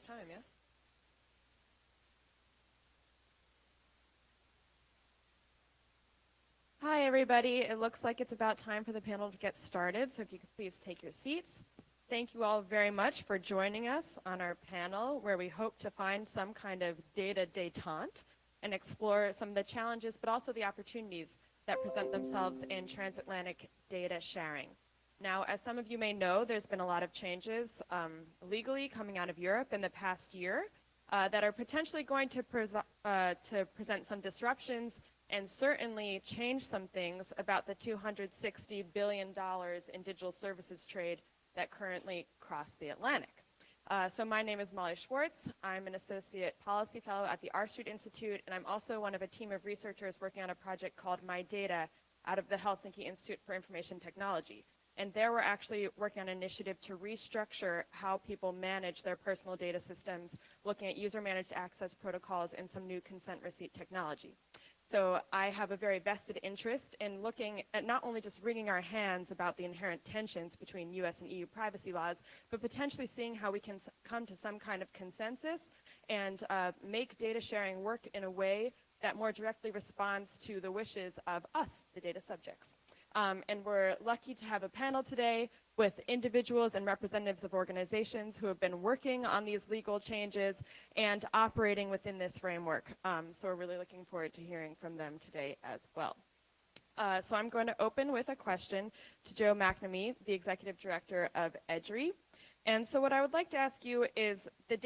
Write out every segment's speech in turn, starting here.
time, yeah? Hi, everybody. It looks like it's about time for the panel to get started, so if you could please take your seats. Thank you all very much for joining us on our panel, where we hope to find some kind of data détente and explore some of the challenges, but also the opportunities that present themselves in transatlantic data sharing. Now, as some of you may know, there's been a lot of changes legally coming out of Europe in the past year that are potentially going to present some disruptions and certainly change some things about the $260 billion in digital services trade that currently cross the Atlantic. So my name is Molly Schwartz. I'm an associate policy fellow at the R Street Institute, and I'm also one of a team of researchers working on a project called My Data out of the Helsinki Institute for Information Technology. And there we're actually working on an initiative to restructure how people manage their personal data systems, looking at user-managed access protocols and some new consent receipt technology. So I have a very vested interest in looking at not only just wringing our hands about the inherent tensions between US and EU privacy laws, but potentially seeing how we can come to some kind of consensus and make data sharing work in a way that more directly responds to the wishes of us, the data subjects. And we're lucky to have a panel today with individuals and representatives of organizations who have been working on these legal changes and operating within this framework. So we're really looking forward to hearing from them today as well. So I'm going to open with a question to Joe McNamee, the Executive Director of EDRI. And so what I would like to ask you is the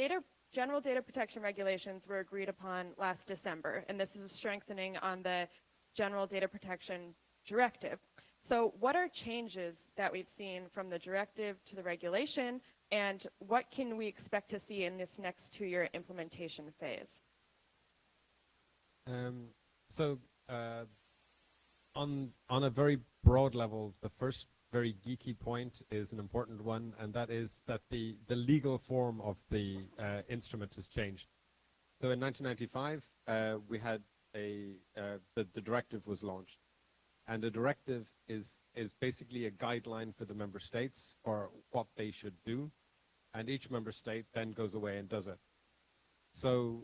general data protection regulations were agreed upon last December, and this is a strengthening on the General Data Protection Directive. So what are changes that we've seen from the directive to the regulation, and what can we expect to see in this next 2-year implementation phase? On a very broad level, the first very geeky point is an important one, and that is that the legal form of the instrument has changed. So in 1995, we had the directive was launched. And the directive is basically a guideline for the member states for what they should do. And each member state then goes away and does it. So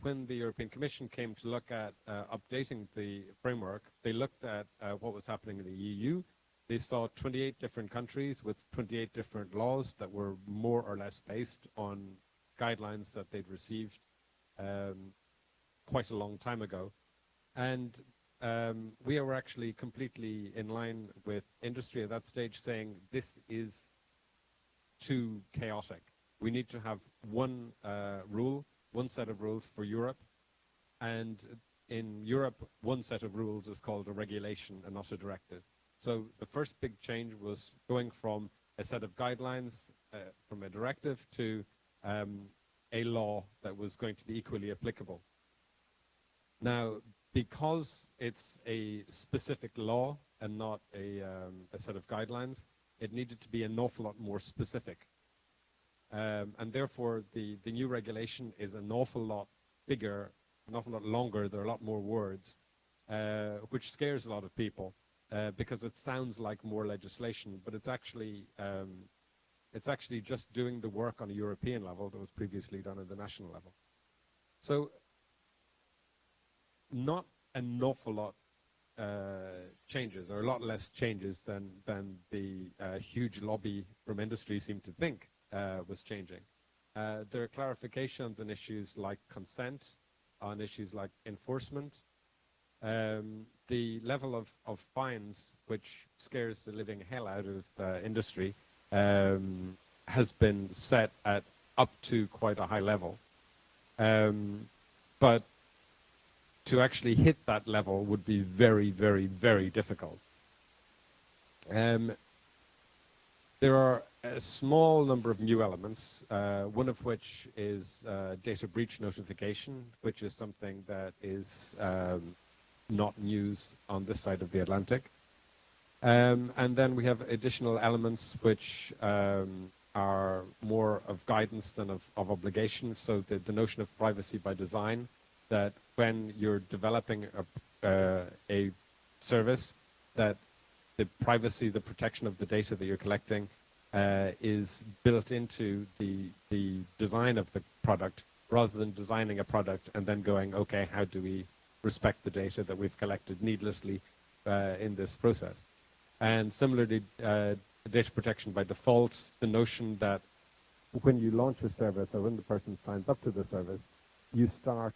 when the European Commission came to look at updating the framework, they looked at what was happening in the EU. They saw 28 different countries with 28 different laws that were more or less based on guidelines that they'd received quite a long time ago. And we were actually completely in line with industry at that stage, saying this is too chaotic. We need to have one one set of rules for Europe. And in Europe, one set of rules is called a regulation and not a directive. So the first big change was going from a set of guidelines from a directive to a law that was going to be equally applicable. Now, because it's a specific law and not a set of guidelines, it needed to be an awful lot more specific. And therefore, the new regulation is an awful lot bigger, an awful lot longer. There are a lot more words, which scares a lot of people because it sounds like more legislation, but it's actually just doing the work on a European level that was previously done at the national level. So not an awful lot changes, or a lot less changes than the huge lobby from industry seemed to think was changing. There are clarifications on issues like consent, on issues like enforcement. The level of fines, which scares the living hell out of industry, has been set at up to quite a high level. But to actually hit that level would be very, very, very difficult. There are a small number of new elements, one of which is data breach notification, which is something that is not news on this side of the Atlantic. And then we have additional elements which are more of guidance than of obligation. So the notion of privacy by design, that when you're developing a service, that the privacy, the protection of the data that you're collecting is built into the design of the product, rather than designing a product and then going, okay, how do we respect the data that we've collected needlessly in this process? And similarly, data protection by default, the notion that when you launch a service or when the person signs up to the service, you start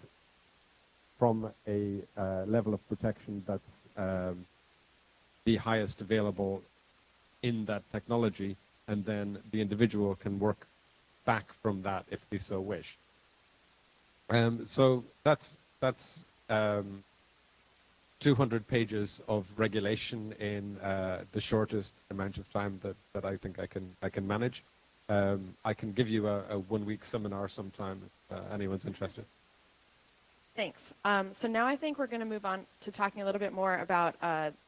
from a level of protection that's the highest available in that technology, and then the individual can work back from that if they so wish. So that's 200 pages of regulation in the shortest amount of time that I think I can manage. I can give you a 1-week seminar sometime if anyone's interested. Thanks. So now I think we're going to move on to talking a little bit more about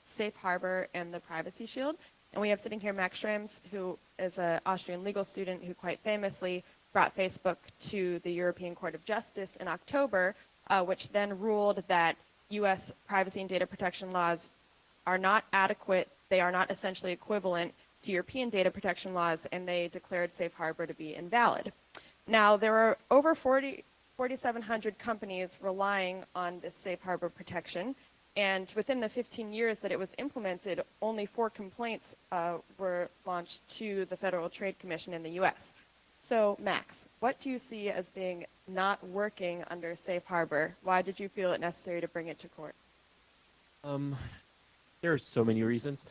Safe Harbor and the Privacy Shield. And we have sitting here Max Schrems, who is an Austrian legal student who quite famously brought Facebook to the European Court of Justice in October, which then ruled that U.S. privacy and data protection laws are not adequate. They are not essentially equivalent to European data protection laws, and they declared Safe Harbor to be invalid. Now, there are over 4,700 companies relying on this Safe Harbor protection, and within the 15 years that it was implemented, only 4 complaints were launched to the Federal Trade Commission in the U.S. So, Max, what do you see as being not working under Safe Harbor? Why did you feel it necessary to bring it to court? There are so many reasons.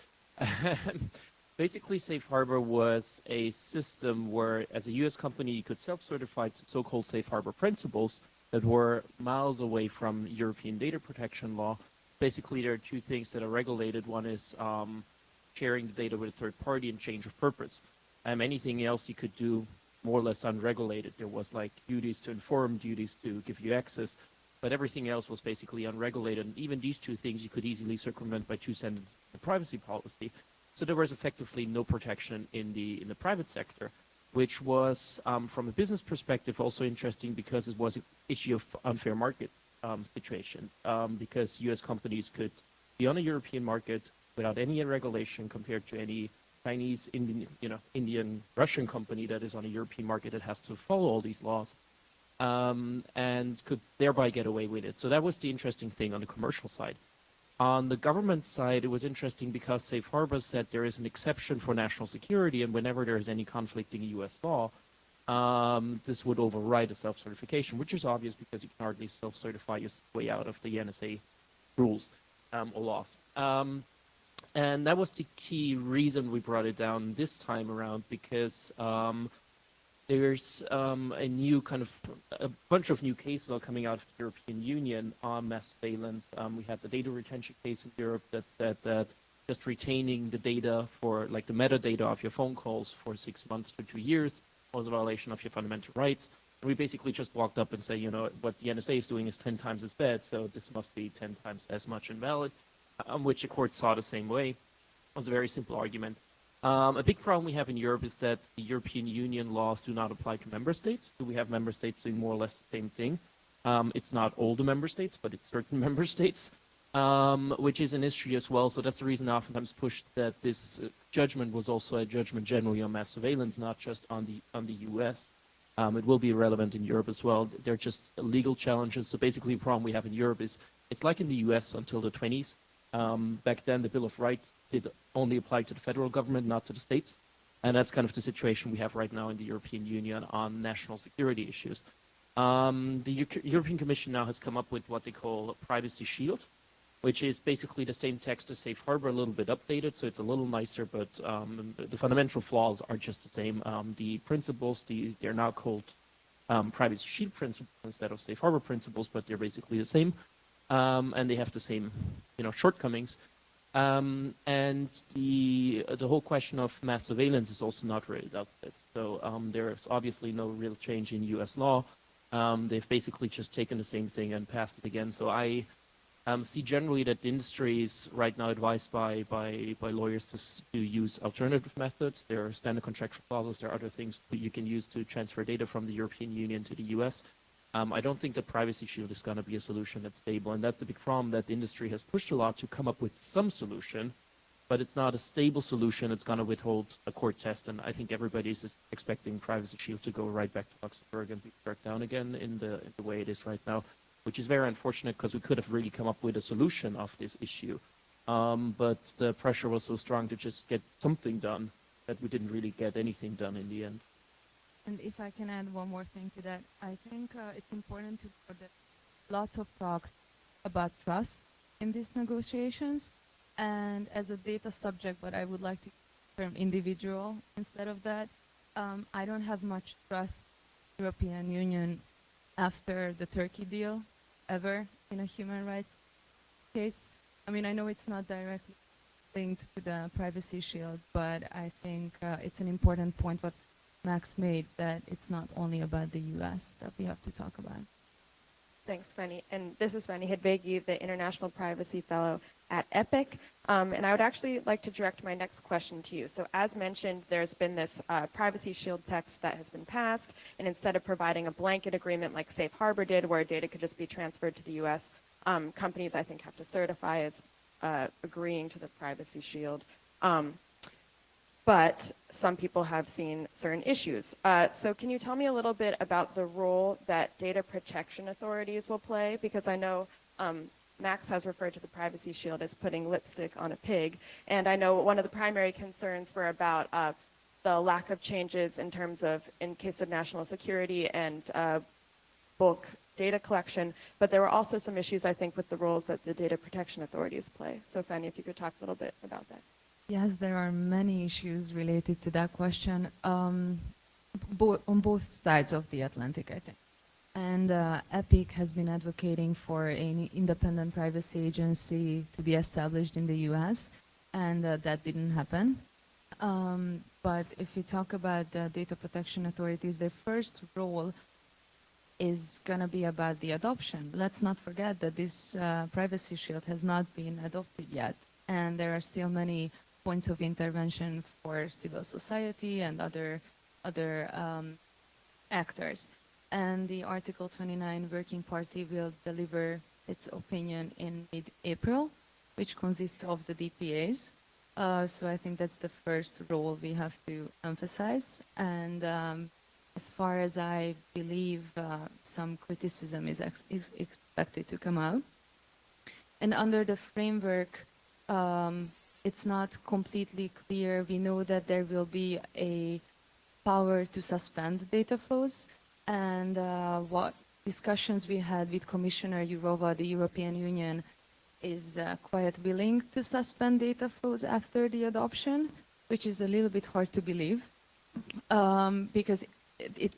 Basically, Safe Harbor was a system where, as a U.S. company, you could self-certify so-called Safe Harbor principles that were miles away from European data protection law. Basically, there are 2 things that are regulated. One is sharing the data with a third party and change of purpose. Anything else you could do more or less unregulated. There was like duties to inform, duties to give you access, but everything else was basically unregulated. And even these 2 things you could easily circumvent by 2 sentences of the privacy policy. So there was effectively no protection in the private sector, which was, from a business perspective, also interesting because it was an issue of unfair market situation. Because U.S. companies could be on a European market without any regulation compared to any Chinese, Indian, Russian company that is on a European market that has to follow all these laws, and could thereby get away with it. So that was the interesting thing on the commercial side. On the government side, it was interesting because Safe Harbor said there is an exception for national security, and whenever there is any conflicting U.S. law, this would override a self-certification, which is obvious because you can hardly self-certify your way out of the NSA rules or laws. And that was the key reason we brought it down this time around, because there's a bunch of new case law coming out of the European Union on mass surveillance. We had the data retention case in Europe that said that just retaining the data for, like, the metadata of your phone calls for 6 months to 2 years was a violation of your fundamental rights. And we basically just walked up and said, what the NSA is doing is 10 times as bad, so this must be 10 times as much invalid, which the court saw the same way. It was a very simple argument. A big problem we have in Europe is that the European Union laws do not apply to member states. So we have member states doing more or less the same thing. It's not all the member states, but it's certain member states, which is an issue as well. So that's the reason I oftentimes pushed that this judgment was also a judgment generally on mass surveillance, not just on the U.S. It will be relevant in Europe as well. They're just legal challenges. So basically the problem we have in Europe is it's like in the U.S. until the 1920s. Back then, the Bill of Rights did only apply to the federal government, not to the states. And that's kind of the situation we have right now in the European Union on national security issues. The European Commission now has come up with what they call a privacy shield, which is basically the same text as Safe Harbor, a little bit updated, so it's a little nicer, but the fundamental flaws are just the same. The principles, they're now called privacy shield principles instead of Safe Harbor principles, but they're basically the same. And they have the same, shortcomings. And the whole question of mass surveillance is also not really dealt with. So there's obviously no real change in U.S. law. They've basically just taken the same thing and passed it again. So I see generally that the industry is right now advised by lawyers to use alternative methods. There are standard contractual clauses. There are other things that you can use to transfer data from the European Union to the U.S. I don't think the privacy shield is going to be a solution that's stable, and that's the big problem that the industry has pushed a lot to come up with some solution, but it's not a stable solution. It's going to withhold a court test, and I think everybody's expecting Privacy Shield to go right back to Luxembourg and be struck down again in the way it is right now, which is very unfortunate because we could have really come up with a solution of this issue. But the pressure was so strong to just get something done that we didn't really get anything done in the end. And if I can add one more thing to that, I think it's important to note that lots of talks about trust in these negotiations. And as a data subject, but I would like to use the term individual instead of that, I don't have much trust in the European Union after the Turkey deal ever in a human rights case. I mean, I know it's not directly linked to the Privacy Shield, but I think it's an important point what Max made, that it's not only about the US that we have to talk about. Thanks, Fanny. And this is Fanny Hedvegi, the International Privacy Fellow at EPIC. And I would actually like to direct my next question to you. So as mentioned, there's been this Privacy Shield text that has been passed, and instead of providing a blanket agreement like Safe Harbor did, where data could just be transferred to the US, companies, I think, have to certify as agreeing to the Privacy Shield. But some people have seen certain issues. So can you tell me a little bit about the role that data protection authorities will play? Because I know Max has referred to the Privacy Shield as putting lipstick on a pig. And I know one of the primary concerns were about the lack of changes in terms of, in case of national security and bulk data collection. But there were also some issues, I think, with the roles that the data protection authorities play. So Fanny, if you could talk a little bit about that. Yes, there are many issues related to that question on both sides of the Atlantic, I think. And EPIC has been advocating for an independent privacy agency to be established in the US, and that didn't happen. But if we talk about the data protection authorities, their first role is going to be about the adoption. Let's not forget that this Privacy Shield has not been adopted yet, and there are still many points of intervention for civil society and other actors. And the Article 29 Working Party will deliver its opinion in mid-April, which consists of the DPAs. So I think that's the first role we have to emphasize. And as far as I believe, some criticism is expected to come out. And under the framework, it's not completely clear. We know that there will be a power to suspend data flows, and what discussions we had with Commissioner Jourova, the European Union is quite willing to suspend data flows after the adoption, which is a little bit hard to believe, because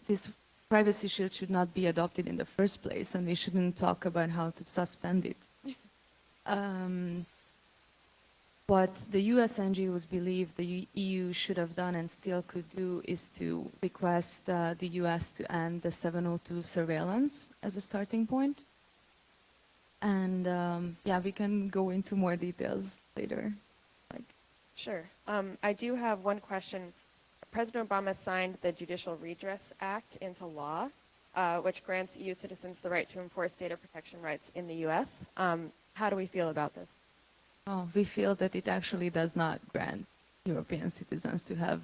this Privacy Shield should not be adopted in the first place, and we shouldn't talk about how to suspend it. What the US NGOs believe the EU should have done and still could do is to request the US to end the 702 surveillance as a starting point. And yeah, we can go into more details later. Sure. I do have one question. President Obama signed the Judicial Redress Act into law, which grants EU citizens the right to enforce data protection rights in the US. How do we feel about this? Oh, we feel that it actually does not grant European citizens to have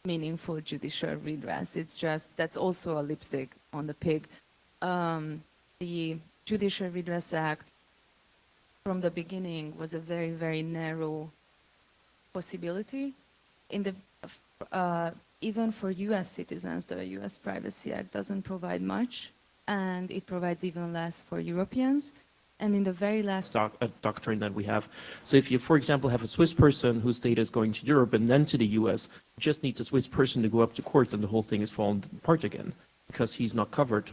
meaningful judicial redress. It's just, that's also a lipstick on the pig. The Judicial Redress Act, from the beginning, was a very, very narrow possibility. In the, even for US citizens, the US Privacy Act doesn't provide much, and it provides even less for Europeans. And in the very last doctrine that we have. So if you, for example, have a Swiss person whose data is going to Europe and then to the US, you just need the Swiss person to go up to court and the whole thing is falling apart again because he's not covered.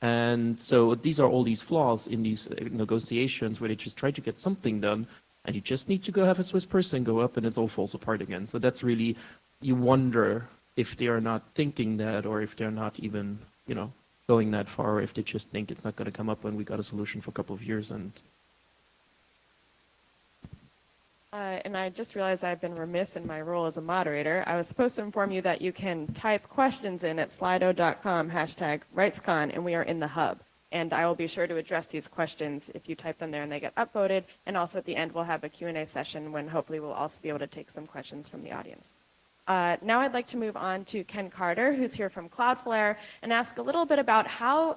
And so these are all these flaws in these negotiations where they just try to get something done and you just need to go have a Swiss person go up and it all falls apart again. So that's really, you wonder if they are not thinking that or if they're not even, you know, going that far, if they just think it's not going to come up when we got a solution for a couple of years. And I just realized I've been remiss in my role as a moderator. I was supposed to inform you that you can type questions in at slido.com #RightsCon, and we are in the hub. And I will be sure to address these questions if you type them there and they get upvoted. And also at the end, we'll have a Q&A session when hopefully we'll also be able to take some questions from the audience. Now I'd like to move on to Ken Carter, who's here from Cloudflare, and ask a little bit about how,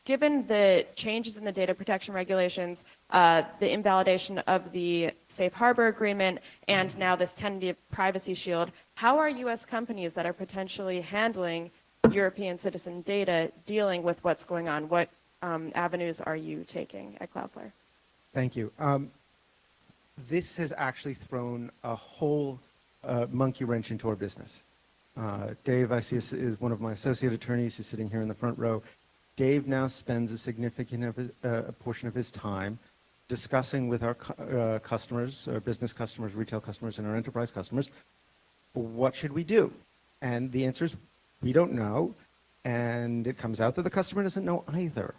given the changes in the data protection regulations, the invalidation of the Safe Harbor Agreement, and now this tentative privacy shield, how are U.S. companies that are potentially handling European citizen data dealing with what's going on? What avenues are you taking at Cloudflare? Thank you. This has actually thrown a whole monkey wrench into our business. Dave, I see, is one of my associate attorneys. He's sitting here in the front row. Dave now spends a significant portion of his time discussing with our customers, our business customers, retail customers, and our enterprise customers, what should we do? And the answer is, we don't know. And it comes out that the customer doesn't know either.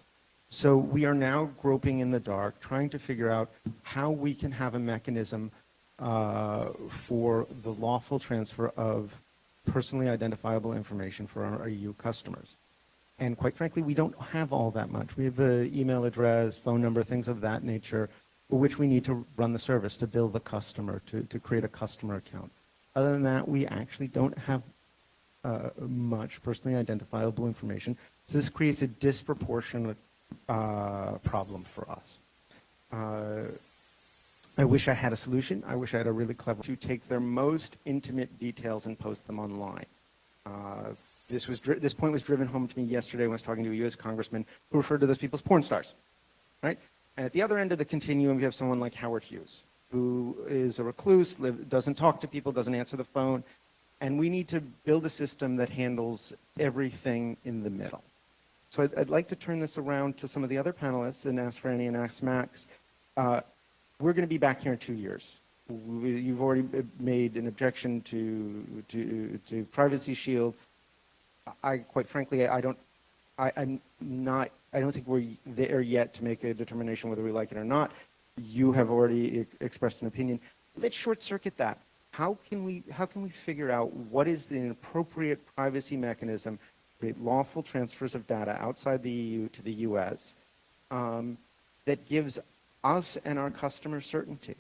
So we are now groping in the dark, trying to figure out how we can have a mechanism for the lawful transfer of personally identifiable information for our EU customers. And quite frankly, we don't have all that much. We have an email address, phone number, things of that nature, for which we need to run the service, to bill the customer, to create a customer account. Other than that, we actually don't have much personally identifiable information. So this creates a disproportionate problem for us. I wish I had a solution. I wish I had a really clever to take their most intimate details and post them online. This point was driven home to me yesterday when I was talking to a U.S. congressman who referred to those people as porn stars, right? And at the other end of the continuum, we have someone like Howard Hughes, who is a recluse, doesn't talk to people, doesn't answer the phone, and we need to build a system that handles everything in the middle. So I'd like to turn this around to some of the other panelists and ask Franny and ask Max. We're going to be back here in 2 years. You've already made an objection to Privacy Shield. Quite frankly, I don't think we're there yet to make a determination whether we like it or not. You have already expressed an opinion. Let's short circuit that. How can we figure out what is the appropriate privacy mechanism to create lawful transfers of data outside the EU to the US that gives us and our customers certainty?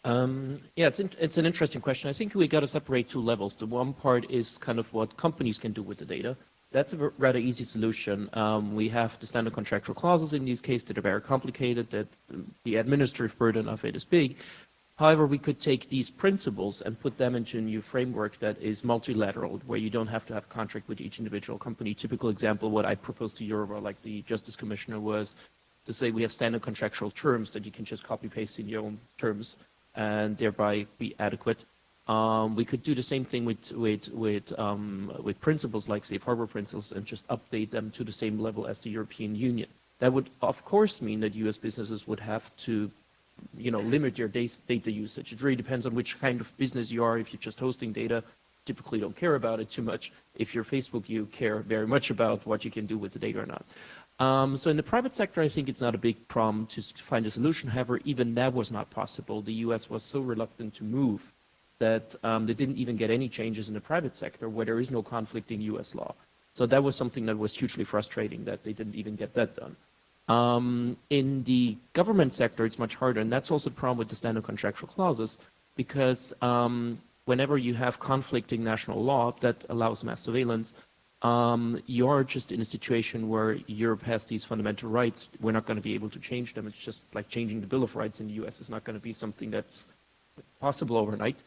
Yeah, it's an interesting question. I think we got to separate two levels. The one part is kind of what companies can do with the data. That's a rather easy solution. We have the standard contractual clauses in these cases that are very complicated, that the administrative burden of it is big. However, we could take these principles and put them into a new framework that is multilateral, where you don't have to have a contract with each individual company. Typical example, what I proposed to Europe, or like the Justice Commissioner, was to say we have standard contractual terms that you can just copy-paste in your own terms and thereby be adequate. We could do the same thing with principles like safe harbor principles and just update them to the same level as the European Union. That would, of course, mean that U.S. businesses would have to, limit your data usage. It really depends on which kind of business you are. If you're just hosting data, typically don't care about it too much. If you're Facebook, you care very much about what you can do with the data or not. So in the private sector, I think it's not a big problem to find a solution. However, even that was not possible. The U.S. was so reluctant to move that they didn't even get any changes in the private sector where there is no conflict in U.S. law. So that was something that was hugely frustrating, that they didn't even get that done. In the government sector, it's much harder, and that's also the problem with the standard contractual clauses, because whenever you have conflicting national law that allows mass surveillance, you're just in a situation where Europe has these fundamental rights. We're not going to be able to change them. It's just like changing the Bill of Rights in the U.S. is not going to be something that's possible overnight.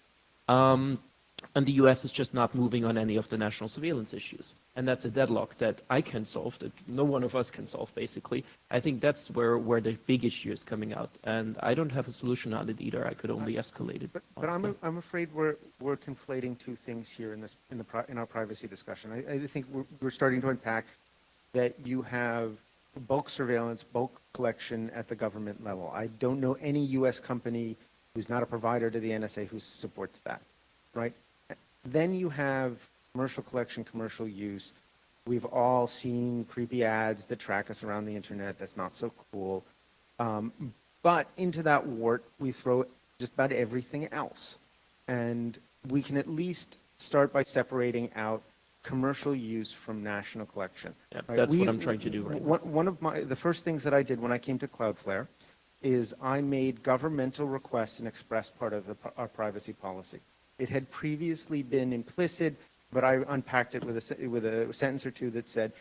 And the U.S. is just not moving on any of the national surveillance issues. And that's a deadlock that I can solve, that no one of us can solve, basically. I think that's where the big issue is coming out. And I don't have a solution on it either. I could only escalate it. But I'm afraid we're conflating two things here in our privacy discussion. I think we're starting to unpack that you have bulk surveillance, bulk collection at the government level. I don't know any U.S. company who's not a provider to the NSA who supports that, right? Then you have commercial collection, commercial use. We've all seen creepy ads that track us around the internet. That's not so cool. But into that wart, we throw just about everything else. And we can at least start by separating out commercial use from national collection. Yeah, Right? that's what I'm trying to do right now. One of the first things that I did when I came to Cloudflare is I made governmental requests an express part of our privacy policy. It had previously been implicit, but I unpacked it with a sentence or two that said,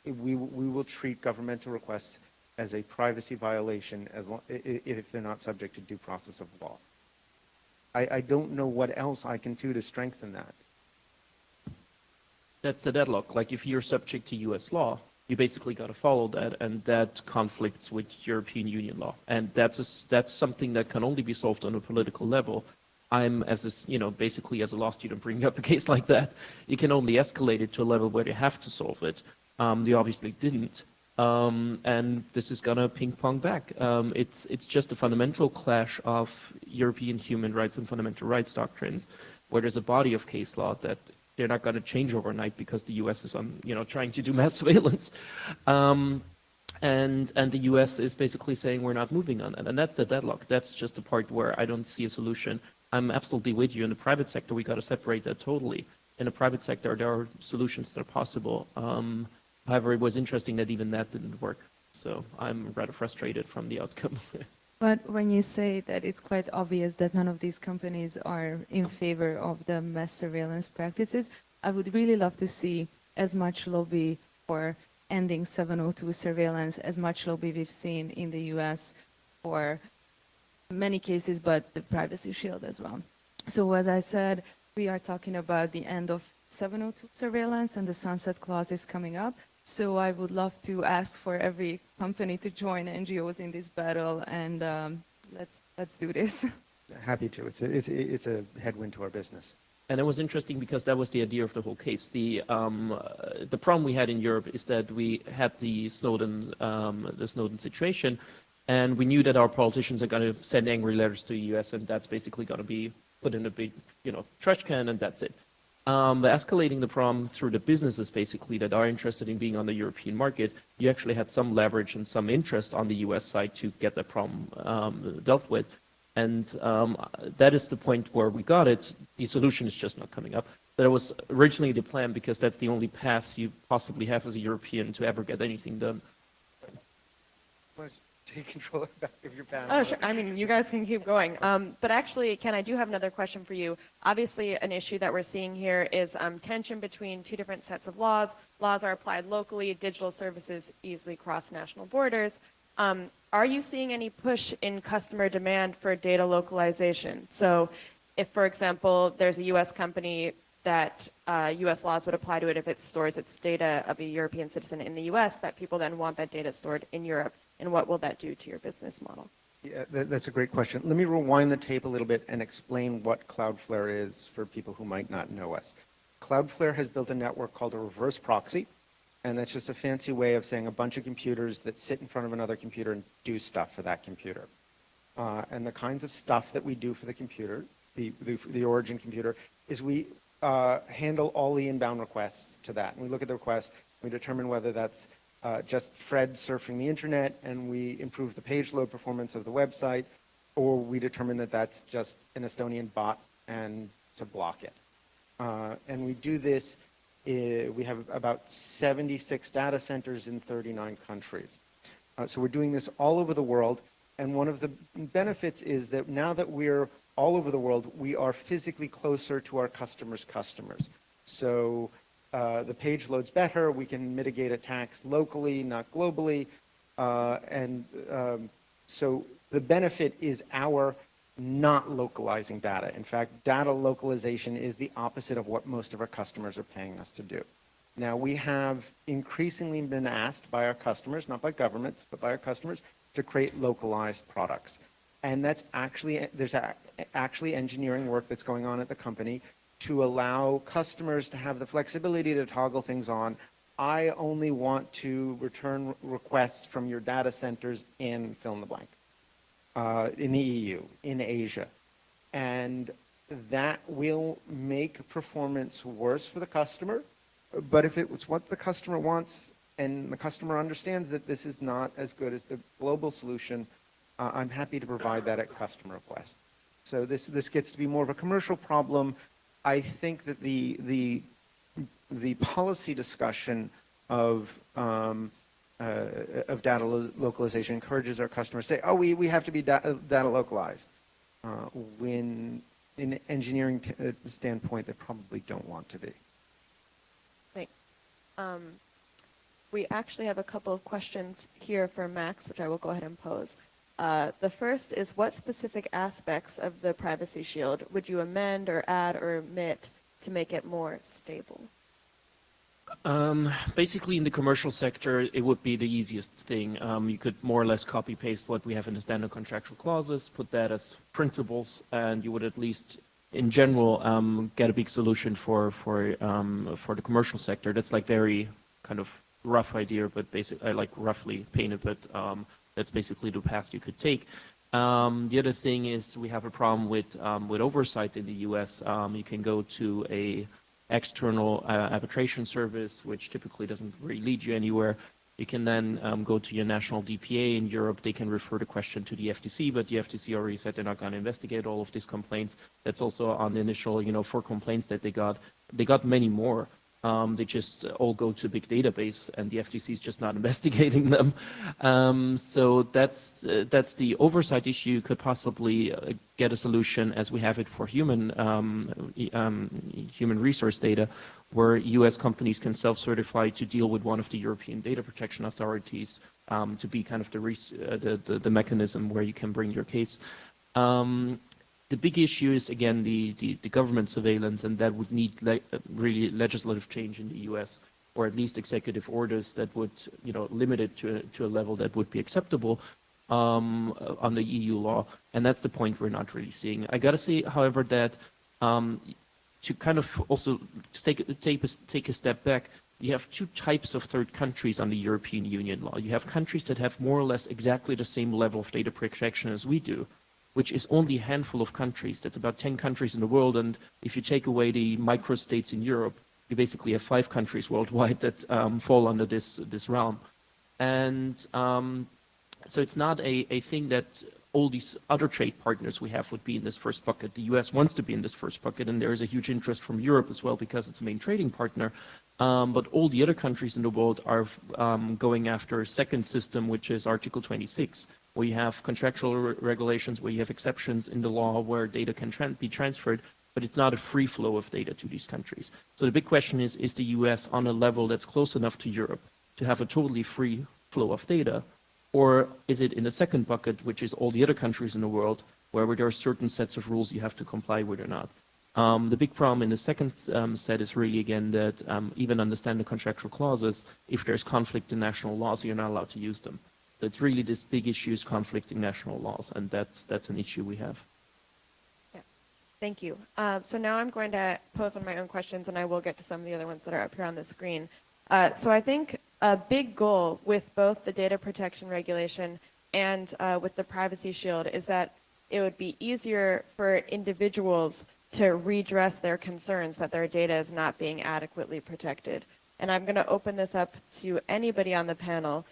we will treat governmental requests as a privacy violation if they're not subject to due process of law. I don't know what else I can do to strengthen that. That's the deadlock. Like if you're subject to U.S. law, you basically got to follow that, and that conflicts with European Union law. And that's something that can only be solved on a political level. I'm basically as a law student bringing up a case like that, you can only escalate it to a level where they have to solve it. They obviously didn't. And this is gonna ping pong back. It's just a fundamental clash of European human rights and fundamental rights doctrines, where there's a body of case law that they're not going to change overnight because the U.S. is trying to do mass surveillance, and the U.S. is basically saying we're not moving on that, and that's the deadlock. That's just the part where I don't see a solution. I'm absolutely with you. In the private sector, we got to separate that totally. In the private sector, there are solutions that are possible. However, it was interesting that even that didn't work. So I'm rather frustrated from the outcome. But when you say that it's quite obvious that none of these companies are in favor of the mass surveillance practices, I would really love to see as much lobby for ending 702 surveillance, as much lobby we've seen in the US for many cases, but the Privacy Shield as well. So as I said, we are talking about the end of 702 surveillance and the sunset clause is coming up. So I would love to ask for every company to join NGOs in this battle, and let's do this. Happy to. It's a headwind to our business. And it was interesting because that was the idea of the whole case. The problem we had in Europe is that we had the Snowden situation, and we knew that our politicians are going to send angry letters to the US, and that's basically going to be put in a big, trash can, and that's it. Escalating the problem through the businesses basically that are interested in being on the European market, you actually had some leverage and some interest on the US side to get that problem dealt with. And that is the point where we got it. The solution is just not coming up. That was originally the plan because that's the only path you possibly have as a European to ever get anything done. Take control of your panel. Oh, sure. I mean, you guys can keep going. But actually, Ken, I do have another question for you. Obviously, an issue that we're seeing here is tension between two different sets of laws. Laws are applied locally. Digital services easily cross national borders. Are you seeing any push in customer demand for data localization? So if, for example, there's a U.S. company that U.S. laws would apply to it if it stores its data of a European citizen in the U.S., that people then want that data stored in Europe. And what will that do to your business model? Yeah, that's a great question. Let me rewind the tape a little bit and explain what Cloudflare is for people who might not know us. Cloudflare has built a network called a reverse proxy, and that's just a fancy way of saying a bunch of computers that sit in front of another computer and do stuff for that computer. And the kinds of stuff that we do for the computer, the origin computer, is we handle all the inbound requests to that. And we look at the request, we determine whether that's just Fred surfing the internet, and we improve the page load performance of the website, or we determine that that's just an Estonian bot and to block it. And we do this, we have about 76 data centers in 39 countries. So we're doing this all over the world, and one of the benefits is that now that we're all over the world, we are physically closer to our customers' customers. So the page loads better, we can mitigate attacks locally, not globally, so the benefit is our not localizing data. In fact, data localization is the opposite of what most of our customers are paying us to do. Now, we have increasingly been asked by our customers, not by governments, but by our customers, to create localized products. And that's actually, there's actually engineering work that's going on at the company to allow customers to have the flexibility to toggle things on. I only want to return requests from your data centers in fill in the blank, in the EU, in Asia. And that will make performance worse for the customer. But if it's what the customer wants and the customer understands that this is not as good as the global solution, I'm happy to provide that at customer request. So this gets to be more of a commercial problem. I think that the the policy discussion of data localization encourages our customers to say, oh, we have to be data localized. When in an engineering standpoint, they probably don't want to be. Thanks. We actually have a couple of questions here for Max, which I will go ahead and pose. The first is, what specific aspects of the Privacy Shield would you amend or add or omit to make it more stable? Basically, in the commercial sector, it would be the easiest thing. You could more or less copy paste what we have in the standard contractual clauses, put that as principles, and you would at least, in general, get a big solution for the commercial sector. That's like very kind of rough idea, but basically, like roughly painted, but that's basically the path you could take. The other thing is we have a problem with oversight in the U.S. You can go to a external arbitration service, which typically doesn't really lead you anywhere. You can then go to your national DPA in Europe. They can refer the question to the FTC, but the FTC already said they're not going to investigate all of these complaints. That's also on the initial, 4 complaints that they got. They got many more. They just all go to a big database, and the FTC is just not investigating them. So that's the oversight issue. You could possibly get a solution as we have it for human resource data, where U.S. companies can self-certify to deal with one of the European data protection authorities to be kind of the mechanism where you can bring your case. The big issue is, again, the government surveillance, and that would need really legislative change in the U.S., or at least executive orders that would, limit it to a level that would be acceptable on the EU law. And that's the point we're not really seeing. I got to say, however, that to kind of also take a step back, you have 2 types of third countries on the European Union law. You have countries that have more or less exactly the same level of data protection as we do, which is only a handful of countries. That's about 10 countries in the world, and if you take away the microstates in Europe, you basically have 5 countries worldwide that fall under this realm. And so it's not a thing that all these other trade partners we have would be in this first bucket. The US wants to be in this first bucket, and there is a huge interest from Europe as well because it's a main trading partner. But all the other countries in the world are going after a second system, which is Article 26. Where you have contractual regulations, where you have exceptions in the law where data can be transferred, but it's not a free flow of data to these countries. So the big question is the US on a level that's close enough to Europe to have a totally free flow of data? Or is it in the second bucket, which is all the other countries in the world, where there are certain sets of rules you have to comply with or not? The big problem in the second set is really, again, that even under standard contractual clauses, if there's conflict in national laws, you're not allowed to use them. It's really this big issue is conflicting national laws, and that's an issue we have. Yeah, thank you. So now I'm going to pose on my own questions, and I will get to some of the other ones that are up here on the screen. So I think a big goal with both the data protection regulation and with the Privacy Shield is that it would be easier for individuals to redress their concerns that their data is not being adequately protected. And I'm going to open this up to anybody on the panel.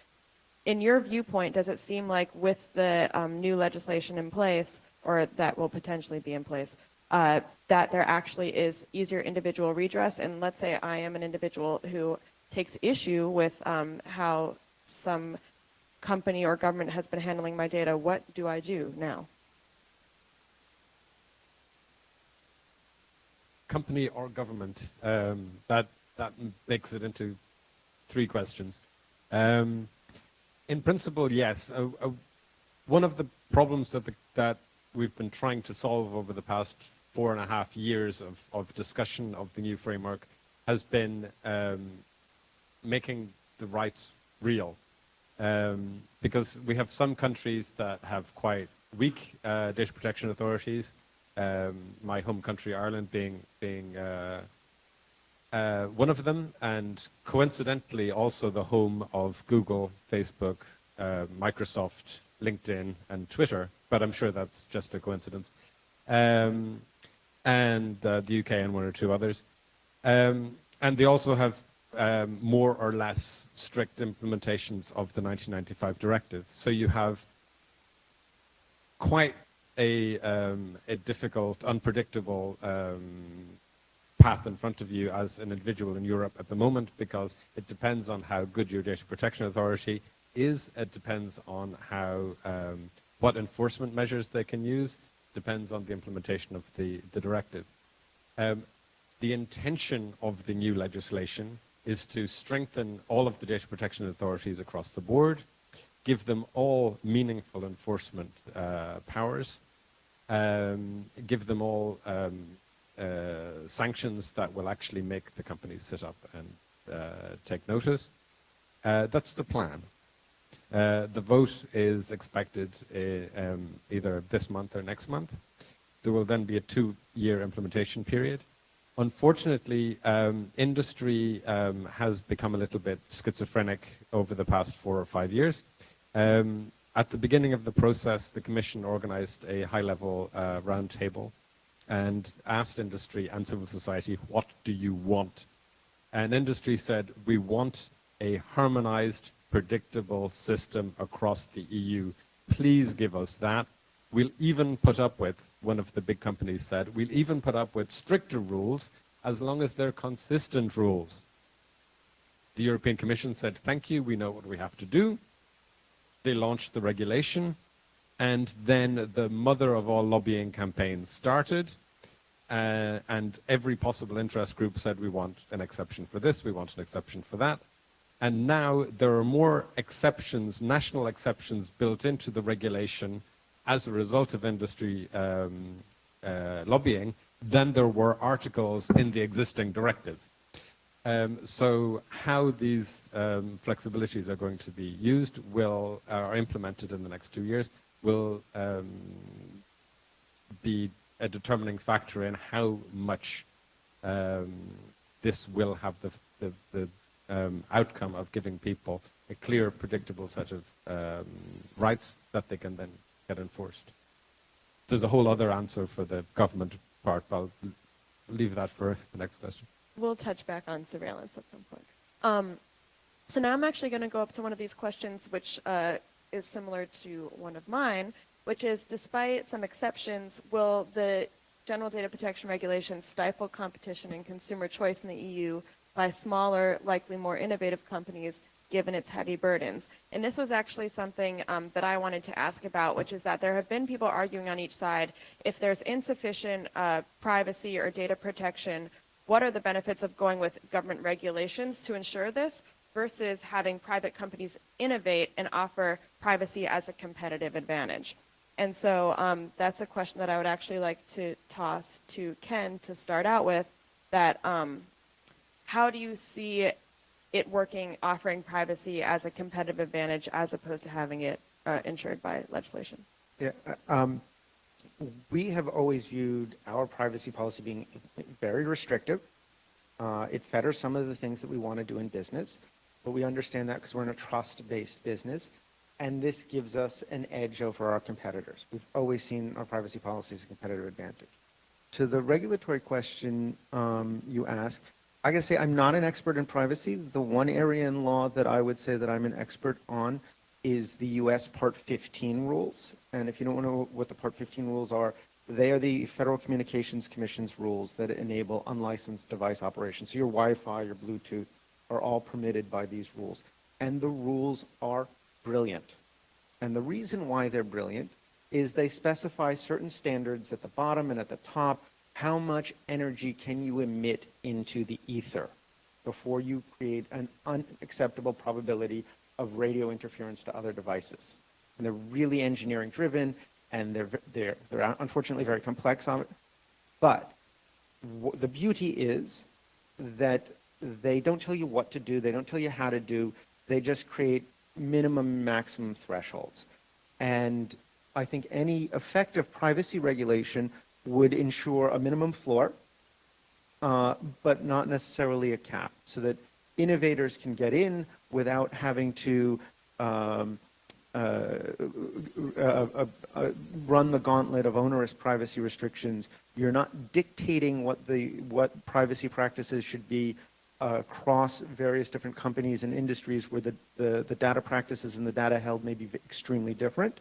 In your viewpoint, does it seem like with the new legislation in place, or that will potentially be in place, that there actually is easier individual redress? And let's say I am an individual who takes issue with how some company or government has been handling my data. What do I do now? Company or government? That makes it into 3 questions. In principle, yes. One of the problems that we've been trying to solve over the past 4.5 years of discussion of the new framework has been making the rights real. Because we have some countries that have quite weak data protection authorities, my home country, Ireland, being one of them, and coincidentally also the home of Google, Facebook, Microsoft, LinkedIn, and Twitter, but I'm sure that's just a coincidence, and the UK and 1 or 2 others. And they also have more or less strict implementations of the 1995 directive. So you have quite a difficult, unpredictable path in front of you as an individual in Europe at the moment, because it depends on how good your data protection authority is. It depends on how what enforcement measures they can use. Depends on the implementation of the directive. The intention of the new legislation is to strengthen all of the data protection authorities across the board, give them all meaningful enforcement powers, give them all sanctions that will actually make the companies sit up and take notice. That's the plan. The vote is expected either this month or next month. There will then be a 2-year implementation period. Unfortunately, industry has become a little bit schizophrenic over the past 4 or 5 years. At the beginning of the process, the Commission organized a high-level roundtable and asked industry and civil society, what do you want? And industry said, we want a harmonized, predictable system across the EU. Please give us that. We'll even put up with, one of the big companies said, we'll even put up with stricter rules as long as they're consistent rules. The European Commission said, thank you, we know what we have to do. They launched the regulation, and then the mother of all lobbying campaigns started, and every possible interest group said, we want an exception for this, we want an exception for that. And now there are more exceptions, national exceptions, built into the regulation as a result of industry lobbying than there were articles in the existing directive. So how these flexibilities are going to be used are implemented in the next 2 years will be a determining factor in how much this will have the outcome of giving people a clear, predictable set of rights that they can then get enforced. There's a whole other answer for the government part, but I'll leave that for the next question. We'll touch back on surveillance at some point. So now I'm actually going to go up to one of these questions, which is similar to one of mine, which is, despite some exceptions, will the General Data Protection Regulations stifle competition and consumer choice in the EU by smaller, likely more innovative companies, given its heavy burdens? And this was actually something that I wanted to ask about, which is that there have been people arguing on each side, if there's insufficient privacy or data protection, what are the benefits of going with government regulations to ensure this versus having private companies innovate and offer privacy as a competitive advantage? And so that's a question that I would actually like to toss to Ken to start out with, that how do you see it working, offering privacy as a competitive advantage as opposed to having it ensured by legislation? Yeah, we have always viewed our privacy policy being very restrictive. It fetters some of the things that we want to do in business, but we understand that because we're in a trust-based business, and this gives us an edge over our competitors. We've always seen our privacy policy as a competitive advantage. To the regulatory question you asked, I gotta say I'm not an expert in privacy. The one area in law that I would say that I'm an expert on is the US Part 15 rules. And if you don't know what the Part 15 rules are, they are the Federal Communications Commission's rules that enable unlicensed device operations. So your Wi-Fi, your Bluetooth are all permitted by these rules. And the rules are brilliant. And the reason why they're brilliant is they specify certain standards at the bottom and at the top. How much energy can you emit into the ether before you create an unacceptable probability of radio interference to other devices? And they're really engineering driven, and they're unfortunately very complex on it. But the beauty is that they don't tell you what to do, they don't tell you how to do, they just create minimum maximum thresholds. And I think any effective privacy regulation would ensure a minimum floor, but not necessarily a cap, so that innovators can get in without having to run the gauntlet of onerous privacy restrictions. You're not dictating what privacy practices should be across various different companies and industries where the data practices and the data held may be extremely different,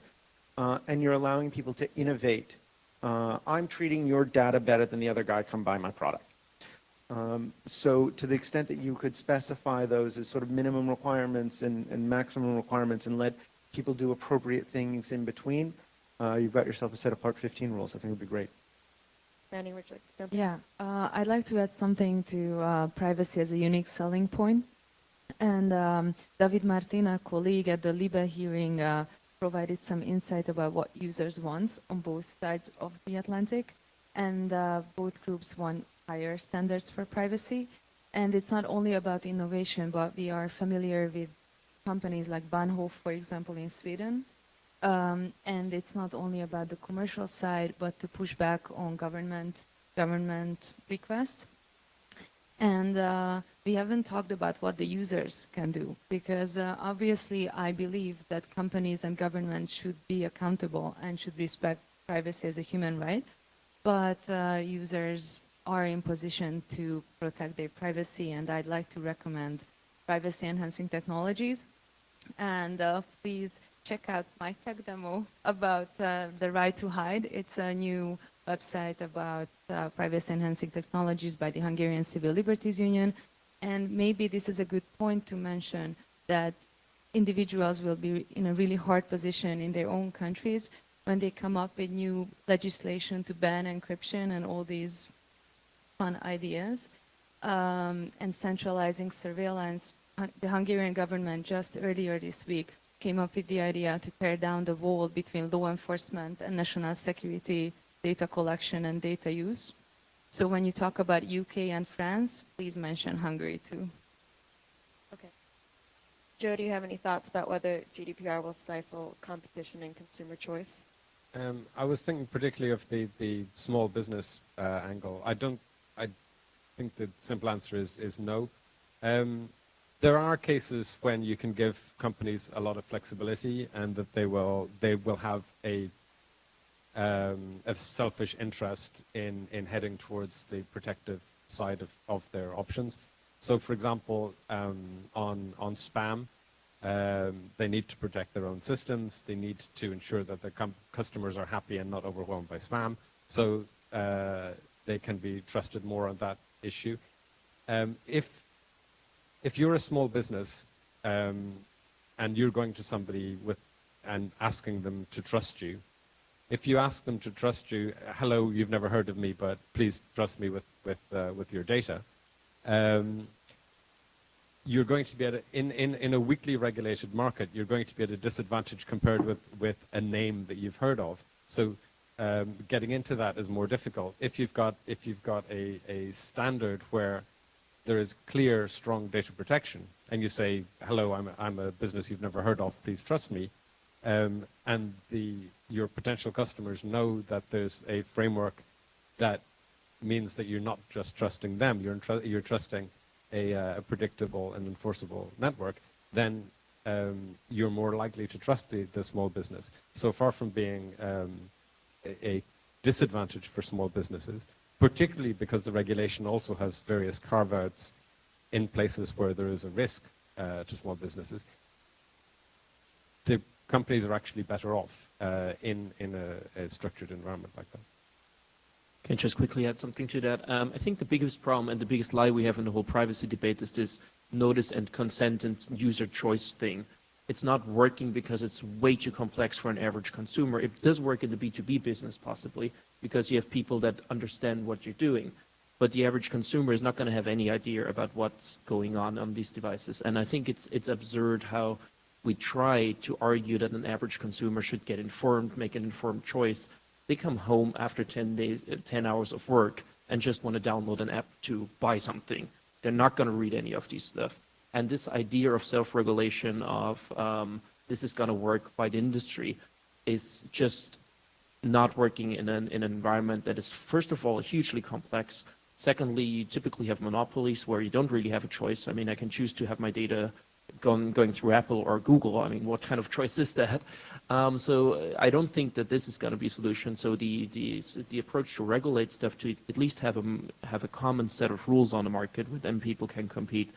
and you're allowing people to innovate. I'm treating your data better than the other guy come buy my product. So to the extent that you could specify those as sort of minimum requirements and maximum requirements and let people do appropriate things in between, you've got yourself a set of Part 15 rules. I think it would be great. Manny, would you like to jump in? Yeah, I'd like to add something to privacy as a unique selling point. And David Martin, our colleague at the LIBE hearing, provided some insight about what users want on both sides of the Atlantic. And both groups want higher standards for privacy. And it's not only about innovation, but we are familiar with companies like Bahnhof, for example, in Sweden. And it's not only about the commercial side, but to push back on government requests. And we haven't talked about what the users can do, because obviously I believe that companies and governments should be accountable and should respect privacy as a human right. But users are in position to protect their privacy, and I'd like to recommend privacy-enhancing technologies. And please check out my tech demo about the right to hide. It's a new website about privacy-enhancing technologies by the Hungarian Civil Liberties Union. And maybe this is a good point to mention that individuals will be in a really hard position in their own countries when they come up with new legislation to ban encryption and all these fun ideas, and centralizing surveillance. The Hungarian government just earlier this week came up with the idea to tear down the wall between law enforcement and national security data collection and data use. So when you talk about UK and France, please mention Hungary too. Okay. Joe, do you have any thoughts about whether GDPR will stifle competition and consumer choice? I was thinking particularly of the small business angle. I think the simple answer is no. There are cases when you can give companies a lot of flexibility, and that they will have a selfish interest in heading towards the protective side of their options. So, for example, on spam, they need to protect their own systems. They need to ensure that their customers are happy and not overwhelmed by spam. So they can be trusted more on that issue. If you're a small business and you're going to somebody and asking them to trust you, if you ask them to trust you, hello, you've never heard of me, but please trust me with your data, you're going to be in a weakly regulated market, you're going to be at a disadvantage compared with a name that you've heard of. So getting into that is more difficult. If you've got a standard where there is clear, strong data protection, and you say, hello, I'm a business you've never heard of, please trust me, and your potential customers know that there's a framework that means that you're not just trusting them, you're trusting a predictable and enforceable network, then you're more likely to trust the small business. So far from being a disadvantage for small businesses, particularly because the regulation also has various carve-outs in places where there is a risk to small businesses, the companies are actually better off in a structured environment like that. Can I just quickly add something to that? I think the biggest problem and the biggest lie we have in the whole privacy debate is this notice and consent and user choice thing. It's not working because it's way too complex for an average consumer. It does work in the B2B business possibly, because you have people that understand what you're doing. But the average consumer is not going to have any idea about what's going on these devices. And I think it's absurd how we try to argue that an average consumer should get informed, make an informed choice. They come home after 10 hours of work and just want to download an app to buy something. They're not going to read any of these stuff. And this idea of self-regulation of this is going to work by the industry is just not working in an environment that is, first of all, hugely complex. Secondly, you typically have monopolies where you don't really have a choice. I mean, I can choose to have my data going through Apple or Google. I mean, what kind of choice is that? So I don't think that this is going to be a solution. So the approach to regulate stuff, to at least have a common set of rules on the market where then people can compete,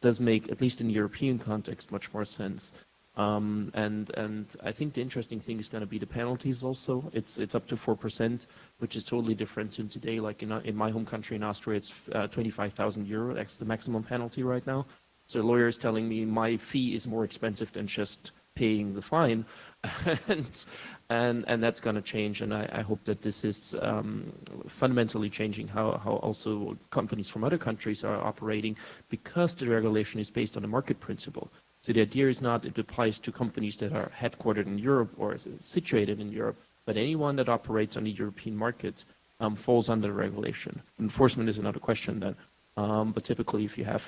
does make, at least in the European context, much more sense. And I think the interesting thing is going to be the penalties also. It's up to 4%, which is totally different to today. Like in my home country in Austria, it's 25,000 euro. That's the maximum penalty right now. So a lawyer is telling me my fee is more expensive than just paying the fine, and that's going to change. And I hope that this is fundamentally changing how also companies from other countries are operating, because the regulation is based on a market principle. So the idea is not it applies to companies that are headquartered in Europe or situated in Europe, but anyone that operates on the European market falls under the regulation. Enforcement is another question then. But typically, if you have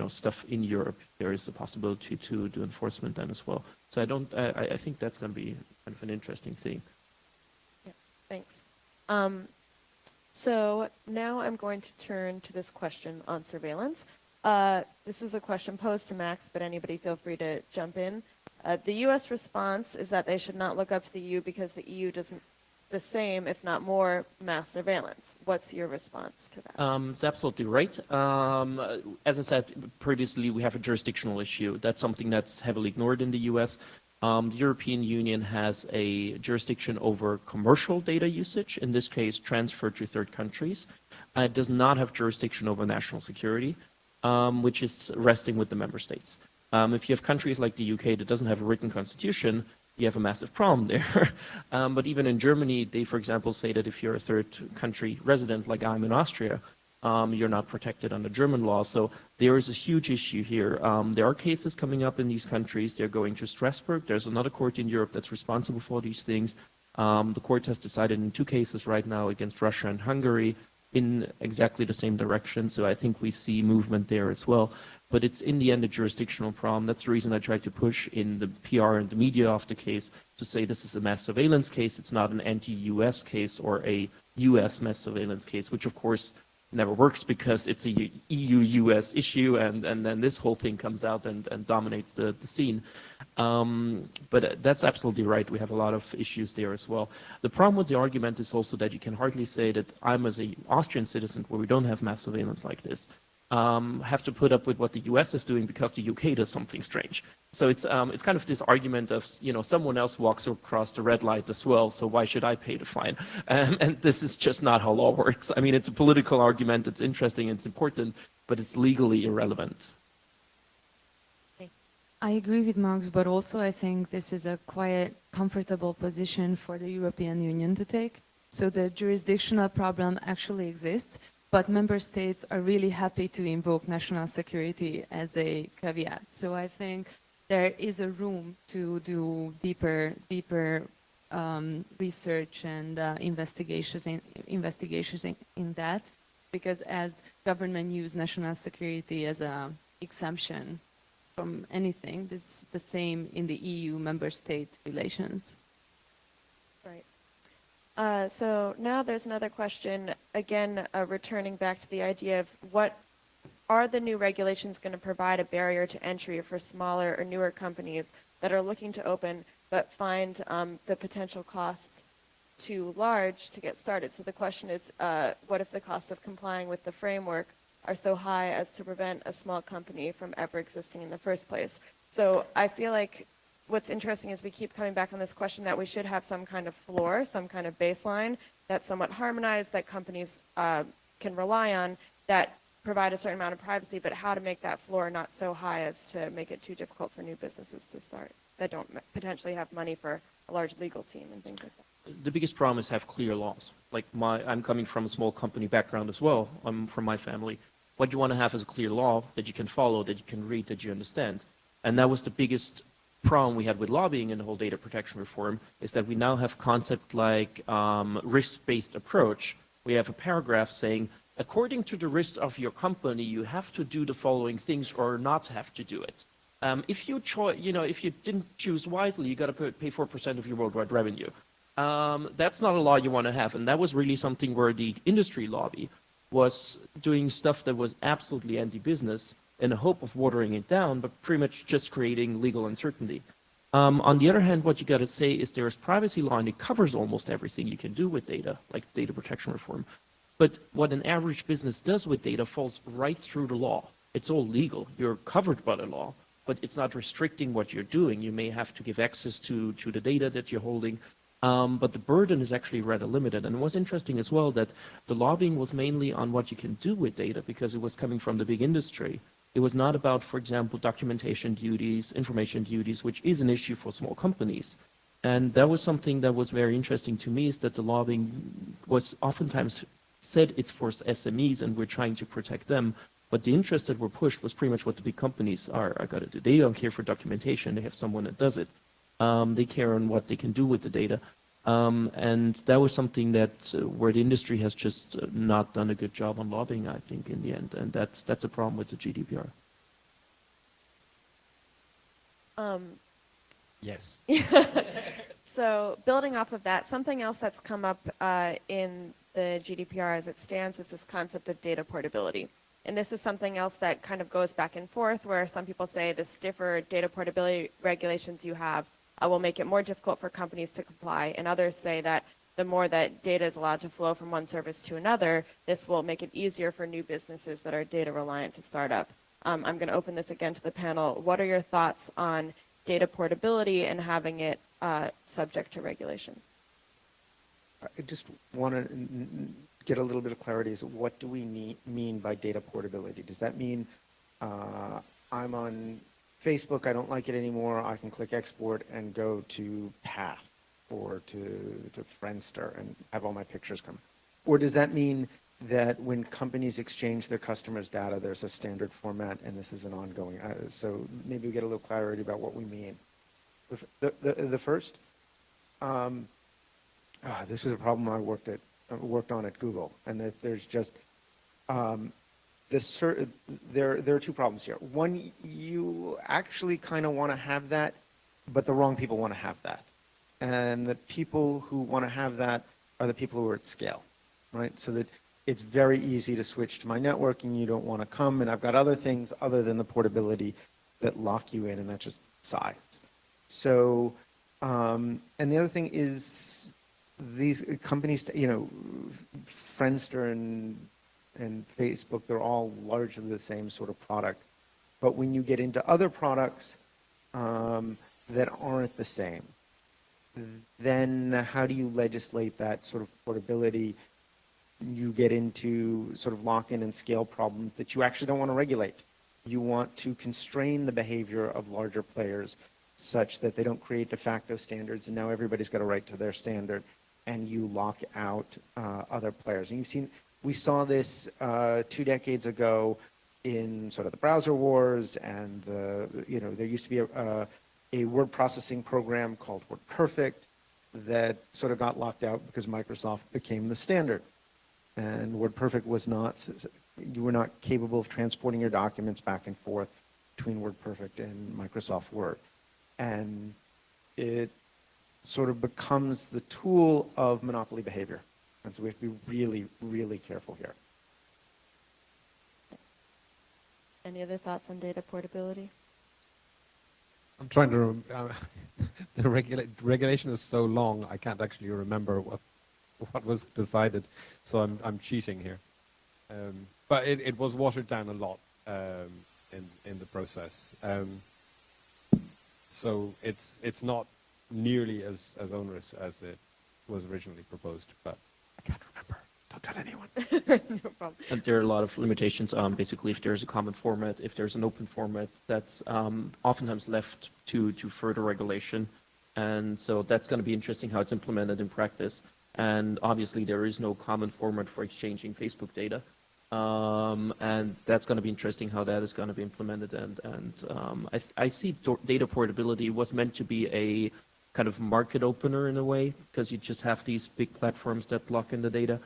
stuff in Europe, there is the possibility to do enforcement then as well. So I think that's going to be kind of an interesting thing. Yeah, thanks. So now I'm going to turn to this question on surveillance. This is a question posed to Max, but anybody feel free to jump in. The U.S. response is that they should not look up to the EU because the EU doesn't the same, if not more, mass surveillance. What's your response to that? It's absolutely right. As I said previously, we have a jurisdictional issue. That's something that's heavily ignored in the US. The European Union has a jurisdiction over commercial data usage, in this case, transferred to third countries. It does not have jurisdiction over national security, which is resting with the member states. If you have countries like the UK that doesn't have a written constitution, you have a massive problem there. But even in Germany, they, for example, say that if you're a third country resident, like I'm in Austria, you're not protected under German law. So there is a huge issue here. There are cases coming up in these countries. They're going to Strasbourg. There's another court in Europe that's responsible for these things. The court has decided in 2 cases right now against Russia and Hungary in exactly the same direction. So I think we see movement there as well. But it's in the end a jurisdictional problem. That's the reason I tried to push in the PR and the media of the case to say this is a mass surveillance case. It's not an anti-US case or a US mass surveillance case, which of course never works because it's a EU-US issue, and then this whole thing comes out and dominates the scene. But that's absolutely right. We have a lot of issues there as well. The problem with the argument is also that you can hardly say that I'm, as an Austrian citizen, where we don't have mass surveillance like this, have to put up with what the US is doing because the UK does something strange. So it's kind of this argument of, someone else walks across the red light as well, so why should I pay the fine? And this is just not how law works. I mean, it's a political argument, it's interesting, it's important, but it's legally irrelevant. I agree with Max, but also I think this is a quite comfortable position for the European Union to take. So the jurisdictional problem actually exists, but member states are really happy to invoke national security as a caveat. So I think there is a room to do deeper research and investigations in that, because as government use national security as a exemption from anything, it's the same in the EU member state relations. Right. So now there's another question, again, returning back to the idea of what are the new regulations going to provide a barrier to entry for smaller or newer companies that are looking to open but find the potential costs too large to get started? So the question is, what if the costs of complying with the framework are so high as to prevent a small company from ever existing in the first place? So I feel like what's interesting is we keep coming back on this question that we should have some kind of floor, some kind of baseline that's somewhat harmonized, that companies can rely on, that provide a certain amount of privacy, but how to make that floor not so high as to make it too difficult for new businesses to start that don't potentially have money for a large legal team and things like that. The biggest problem is have clear laws. Like I'm coming from a small company background as well. I'm from my family. What you want to have is a clear law that you can follow, that you can read, that you understand. And that was the biggest problem we had with lobbying and the whole data protection reform, is that we now have concept like risk-based approach. We have a paragraph saying, according to the risk of your company, you have to do the following things or not have to do it. If you didn't choose wisely, you got to pay 4% of your worldwide revenue. That's not a law you want to have, and that was really something where the industry lobby was doing stuff that was absolutely anti-business in the hope of watering it down, but pretty much just creating legal uncertainty. On the other hand, what you got to say is there's privacy law, and it covers almost everything you can do with data, like data protection reform. But what an average business does with data falls right through the law. It's all legal. You're covered by the law. but it's not restricting what you're doing. You may have to give access to the data that you're holding, but the burden is actually rather limited. And it was interesting as well that the lobbying was mainly on what you can do with data because it was coming from the big industry. It was not about, for example, documentation duties, information duties, which is an issue for small companies. And that was something that was very interesting to me, is that the lobbying was oftentimes said it's for SMEs and we're trying to protect them. But the interest that were pushed was pretty much what the big companies are. I got to do. They don't care for documentation. They have someone that does it. They care on what they can do with the data. And that was something that where the industry has just not done a good job on lobbying, I think, in the end. And that's a problem with the GDPR. Yes. So building off of that, something else that's come up in the GDPR as it stands is this concept of data portability. And this is something else that kind of goes back and forth, where some people say the stiffer data portability regulations you have will make it more difficult for companies to comply. And others say that the more that data is allowed to flow from one service to another, this will make it easier for new businesses that are data reliant to start up. I'm going to open this again to the panel. What are your thoughts on data portability and having it subject to regulations? I just want to get a little bit of clarity. Is what do we mean by data portability? Does that mean I'm on Facebook, I don't like it anymore, I can click export and go to Path or to Friendster and have all my pictures come? Or does that mean that when companies exchange their customers' data, there's a standard format and this is an ongoing? So maybe we get a little clarity about what we mean. The first, this was a problem I worked on at Google, and that there's just there are two problems here. One, you actually kind of want to have that, but the wrong people want to have that, and the people who want to have that are the people who are at scale, right? So that it's very easy to switch to my network, and you don't want to come, and I've got other things other than the portability that lock you in, and that's just size. So, and the other thing is these companies, Friendster and Facebook, they're all largely the same sort of product. But when you get into other products that aren't the same, then how do you legislate that sort of portability? You get into sort of lock-in and scale problems that you actually don't want to regulate. You want to constrain the behavior of larger players such that they don't create de facto standards, and now everybody's got a right to their standard, and you lock out other players. And we saw this 2 decades ago in sort of the browser wars, and there used to be a word processing program called WordPerfect that sort of got locked out because Microsoft became the standard. And WordPerfect was not, you were not capable of transporting your documents back and forth between WordPerfect and Microsoft Word. And it sort of becomes the tool of monopoly behavior. And so we have to be really, really careful here. Any other thoughts on data portability? I'm trying to, the regulation is so long, I can't actually remember what was decided, so I'm cheating here. But it was watered down a lot in the process. So it's not nearly as onerous as it was originally proposed, but I can't remember. Don't tell anyone. No problem. And there are a lot of limitations. Basically, if there's a common format, if there's an open format, that's oftentimes left to further regulation. And so that's going to be interesting how it's implemented in practice. And obviously, there is no common format for exchanging Facebook data. And that's going to be interesting how that is going to be implemented. And I see data portability was meant to be a kind of market opener in a way, because you just have these big platforms that lock in the data.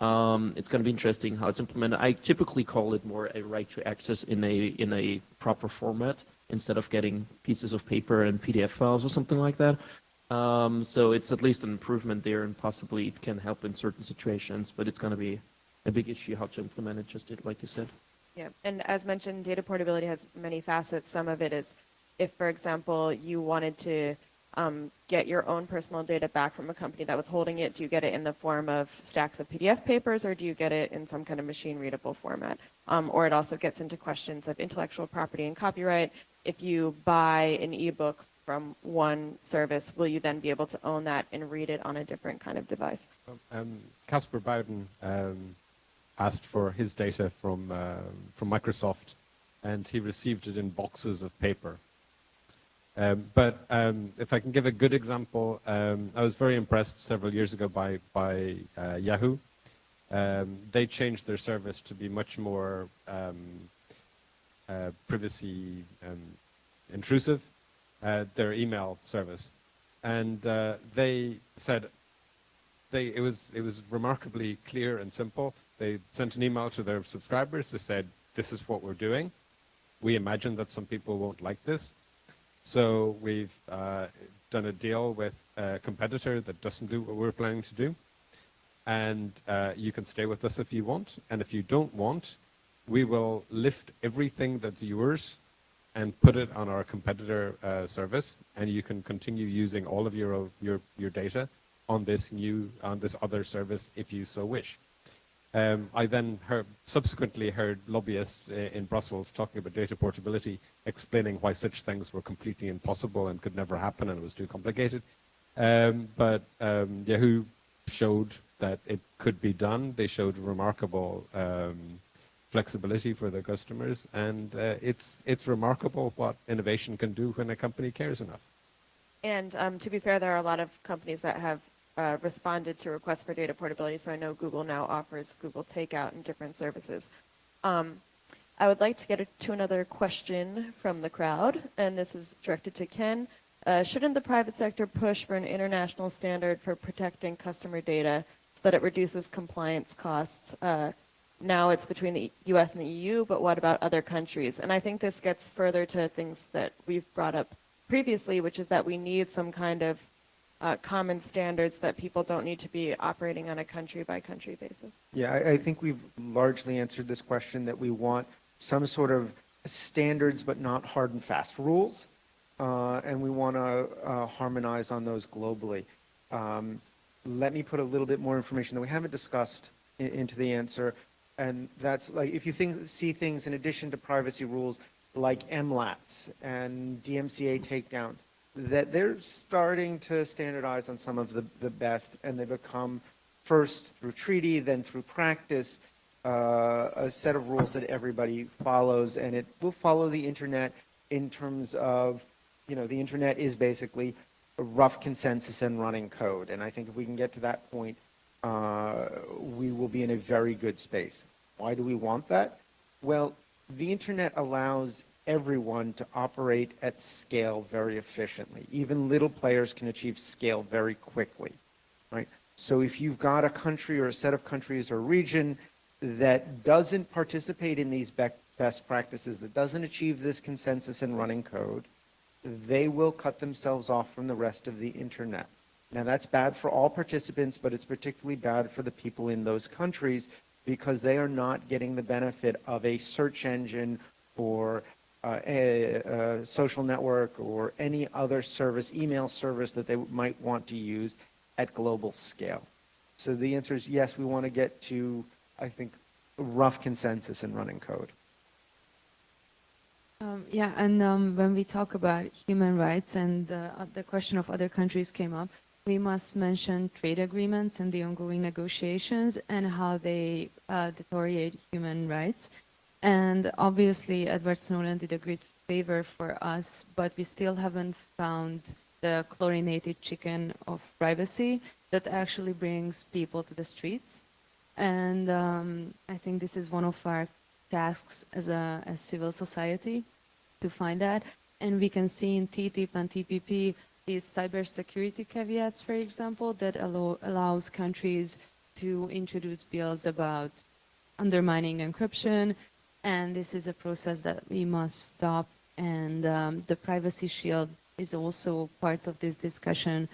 It's going to be interesting how it's implemented. I typically call it more a right to access in a proper format instead of getting pieces of paper and PDF files or something like that. So it's at least an improvement there, and possibly it can help in certain situations, but it's going to be a big issue how to implement it, just like you said. Yeah, and as mentioned, data portability has many facets. Some of it is if, for example, you wanted to get your own personal data back from a company that was holding it, do you get it in the form of stacks of PDF papers, or do you get it in some kind of machine-readable format? Or it also gets into questions of intellectual property and copyright. if you buy an ebook from one service, will you then be able to own that and read it on a different kind of device? Casper Bowden asked for his data from Microsoft, and he received it in boxes of paper. But if I can give a good example, I was very impressed several years ago by Yahoo. They changed their service to be much more privacy intrusive, their email service, and they said it was remarkably clear and simple. They sent an email to their subscribers that said, "This is what we're doing. We imagine that some people won't like this, so we've done a deal with a competitor that doesn't do what we're planning to do, and you can stay with us if you want, and if you don't want, we will lift everything that's yours and put it on our competitor service, and you can continue using all of your data on this other service if you so wish." I then subsequently heard lobbyists in Brussels talking about data portability, explaining why such things were completely impossible and could never happen and it was too complicated. But Yahoo showed that it could be done. They showed remarkable flexibility for their customers, and it's remarkable what innovation can do when a company cares enough. And to be fair, there are a lot of companies that have responded to requests for data portability. So I know Google now offers Google Takeout and different services. I would like to get to another question from the crowd, and this is directed to Ken. Shouldn't the private sector push for an international standard for protecting customer data so that it reduces compliance costs? Now it's between the US and the EU, but what about other countries? And I think this gets further to things that we've brought up previously, which is that we need some kind of common standards that people don't need to be operating on a country-by-country basis. Yeah, I think we've largely answered this question, that we want some sort of standards but not hard and fast rules, and we want to harmonize on those globally. Let me put a little bit more information that we haven't discussed into the answer, and that's like if you see things in addition to privacy rules like MLATs and DMCA takedowns, that they're starting to standardize on some of the best, and they become first through treaty, then through practice, a set of rules that everybody follows, and it will follow the internet in terms of, the internet is basically a rough consensus and running code, and I think if we can get to that point, we will be in a very good space. Why do we want that? Well, the internet allows everyone to operate at scale very efficiently. Even little players can achieve scale very quickly, right? So if you've got a country or a set of countries or a region that doesn't participate in these best practices, that doesn't achieve this consensus and running code, they will cut themselves off from the rest of the internet. Now that's bad for all participants, but it's particularly bad for the people in those countries because they are not getting the benefit of a search engine or a social network or any other service, email service that they might want to use at global scale. So the answer is yes, we want to get to, I think, rough consensus and running code. Yeah, and when we talk about human rights and the question of other countries came up, we must mention trade agreements and the ongoing negotiations and how they deteriorate human rights. And obviously, Edward Snowden did a great favor for us, but we still haven't found the chlorinated chicken of privacy that actually brings people to the streets. And I think this is one of our tasks as civil society to find that. And we can see in TTIP and TPP these cybersecurity caveats, for example, that allows countries to introduce bills about undermining encryption. And this is a process that we must stop. And the privacy shield is also part of this discussion.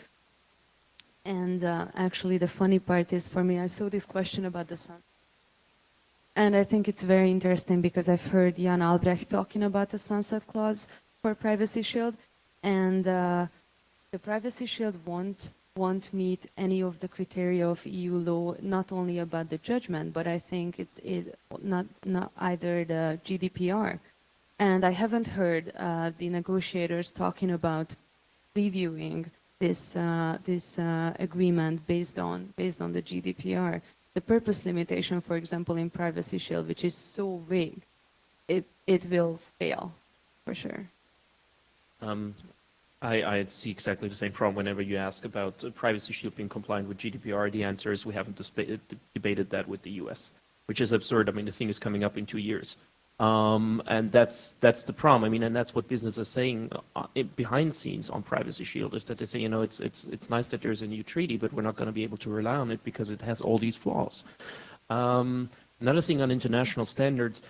And actually, the funny part is, for me, I saw this question about the sun. And I think it's very interesting because I've heard Jan Albrecht talking about the sunset clause for Privacy Shield. And the Privacy Shield won't meet any of the criteria of EU law, not only about the judgment, but I think it's not either the GDPR. And I haven't heard the negotiators talking about reviewing this agreement based on the GDPR. The purpose limitation, for example, in Privacy Shield, which is so vague, it will fail for sure. I see exactly the same problem whenever you ask about Privacy Shield being compliant with GDPR. The answer is we haven't debated that with the US, which is absurd. I mean, the thing is coming up in 2 years. And that's the problem. I mean, and that's what business is saying behind scenes on Privacy Shield, is that they say, you know, it's nice that there's a new treaty, but we're not going to be able to rely on it because it has all these flaws. Another thing on international standards,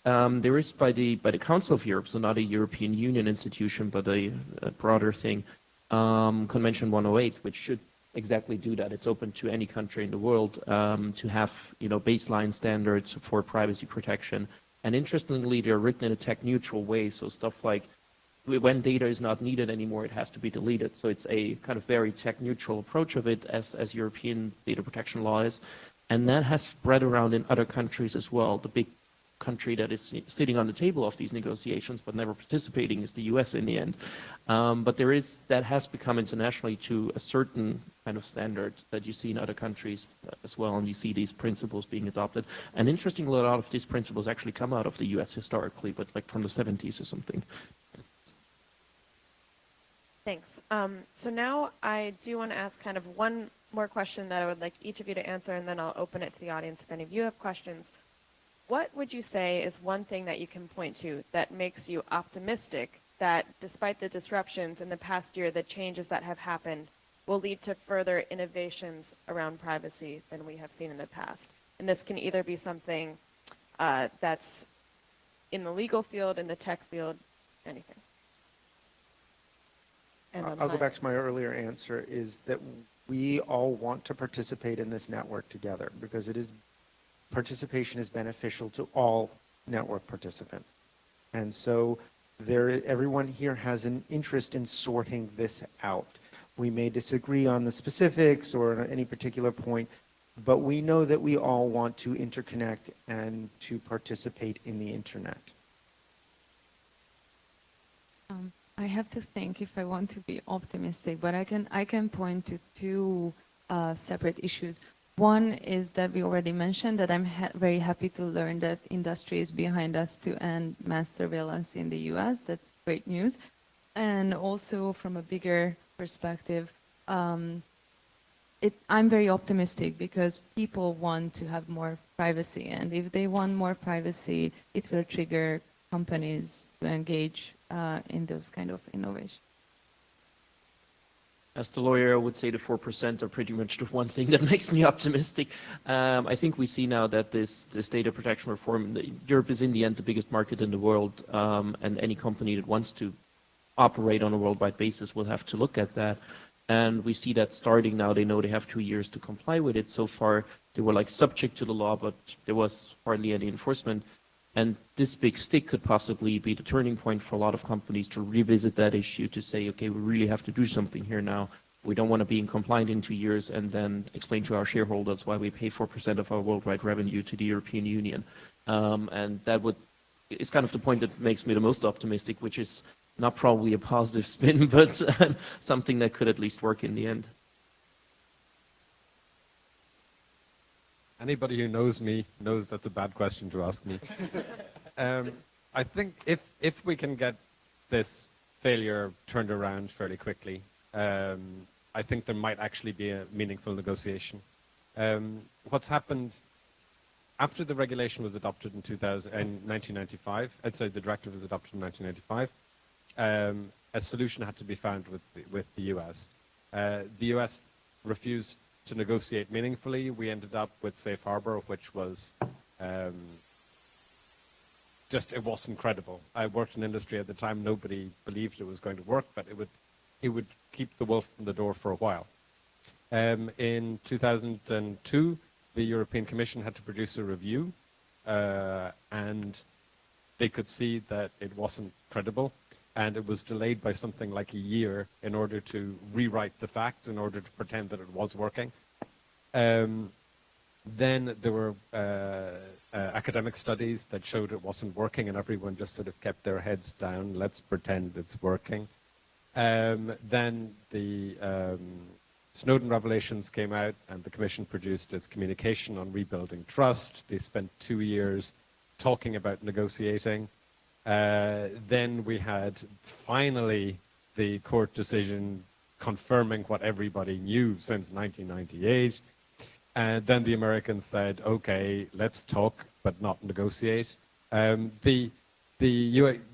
there is by the Council of Europe, so not a European Union institution, but a broader thing, Convention 108, which should exactly do that. It's open to any country in the world to have, you know, baseline standards for privacy protection. And interestingly, they're written in a tech-neutral way, so stuff like when data is not needed anymore, it has to be deleted. So it's a kind of very tech-neutral approach of it, as European data protection law is. And that has spread around in other countries as well. The big country that is sitting on the table of these negotiations but never participating is the US in the end. But that has become internationally to a certain kind of standard that you see in other countries as well, and you see these principles being adopted. And interestingly, a lot of these principles actually come out of the US historically, but like from the 70s or something. Thanks. So now I do want to ask kind of one more question that I would like each of you to answer, and then I'll open it to the audience if any of you have questions. What would you say is one thing that you can point to that makes you optimistic that despite the disruptions in the past year, the changes that have happened will lead to further innovations around privacy than we have seen in the past? And this can either be something that's in the legal field, in the tech field, anything. And I'll go back to my earlier answer, is that we all want to participate in this network together because participation is beneficial to all network participants. And so everyone here has an interest in sorting this out. We may disagree on the specifics or on any particular point, but we know that we all want to interconnect and to participate in the internet. I have to think if I want to be optimistic, but I can point to two separate issues. One is that we already mentioned that I'm very happy to learn that industry is behind us to end mass surveillance in the US. That's great news. And also from a bigger perspective, I'm very optimistic because people want to have more privacy. And if they want more privacy, it will trigger companies to engage in those kind of innovations. As the lawyer, I would say the 4% are pretty much the one thing that makes me optimistic. I think we see now that this data protection reform, Europe is in the end the biggest market in the world, and any company that wants to operate on a worldwide basis will have to look at that. And we see that starting now. They know they have 2 years to comply with it. So far, they were like subject to the law, but there was hardly any enforcement. And this big stick could possibly be the turning point for a lot of companies to revisit that issue, to say, okay, we really have to do something here now. We don't want to be in compliant in 2 years and then explain to our shareholders why we pay 4% of our worldwide revenue to the European Union. And that is kind of the point that makes me the most optimistic, which is not probably a positive spin, but something that could at least work in the end. Anybody who knows me knows that's a bad question to ask me. I think if we can get this failure turned around fairly quickly, I think there might actually be a meaningful negotiation. What's happened after the regulation was adopted in 1995, I'd say the directive was adopted in 1995, a solution had to be found with the US. The US refused to negotiate meaningfully. We ended up with Safe Harbor, which was it wasn't credible. I worked in industry at the time. Nobody believed it was going to work, but it would keep the wolf from the door for a while. In 2002, the European Commission had to produce a review, and they could see that it wasn't credible, and it was delayed by something like a year in order to rewrite the facts, in order to pretend that it was working. Then there were academic studies that showed it wasn't working, and everyone just sort of kept their heads down. Let's pretend it's working. Then the Snowden revelations came out, and the Commission produced its communication on rebuilding trust. They spent 2 years talking about negotiating. Then we had finally the court decision confirming what everybody knew since 1998. And then the Americans said, okay, let's talk, but not negotiate. The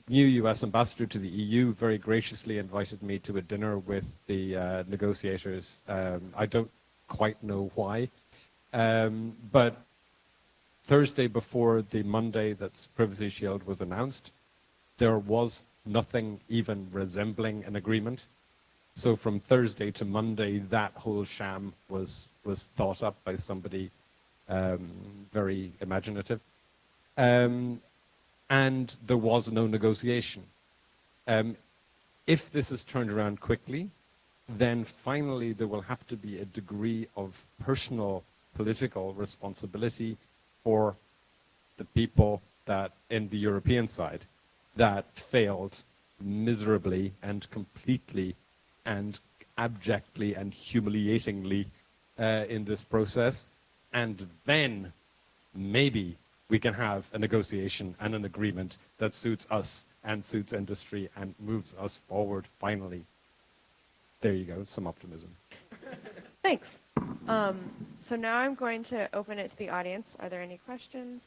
new US ambassador to the EU very graciously invited me to a dinner with the negotiators. I don't quite know why. But Thursday before the Monday that Privacy Shield was announced, there was nothing even resembling an agreement. So from Thursday to Monday, that whole sham was thought up by somebody very imaginative. And there was no negotiation. If this is turned around quickly, then finally there will have to be a degree of personal political responsibility for the people that in the European side that failed miserably and completely and abjectly and humiliatingly in this process. And then maybe we can have a negotiation and an agreement that suits us and suits industry and moves us forward finally. There you go, some optimism. Thanks. So now I'm going to open it to the audience. Are there any questions?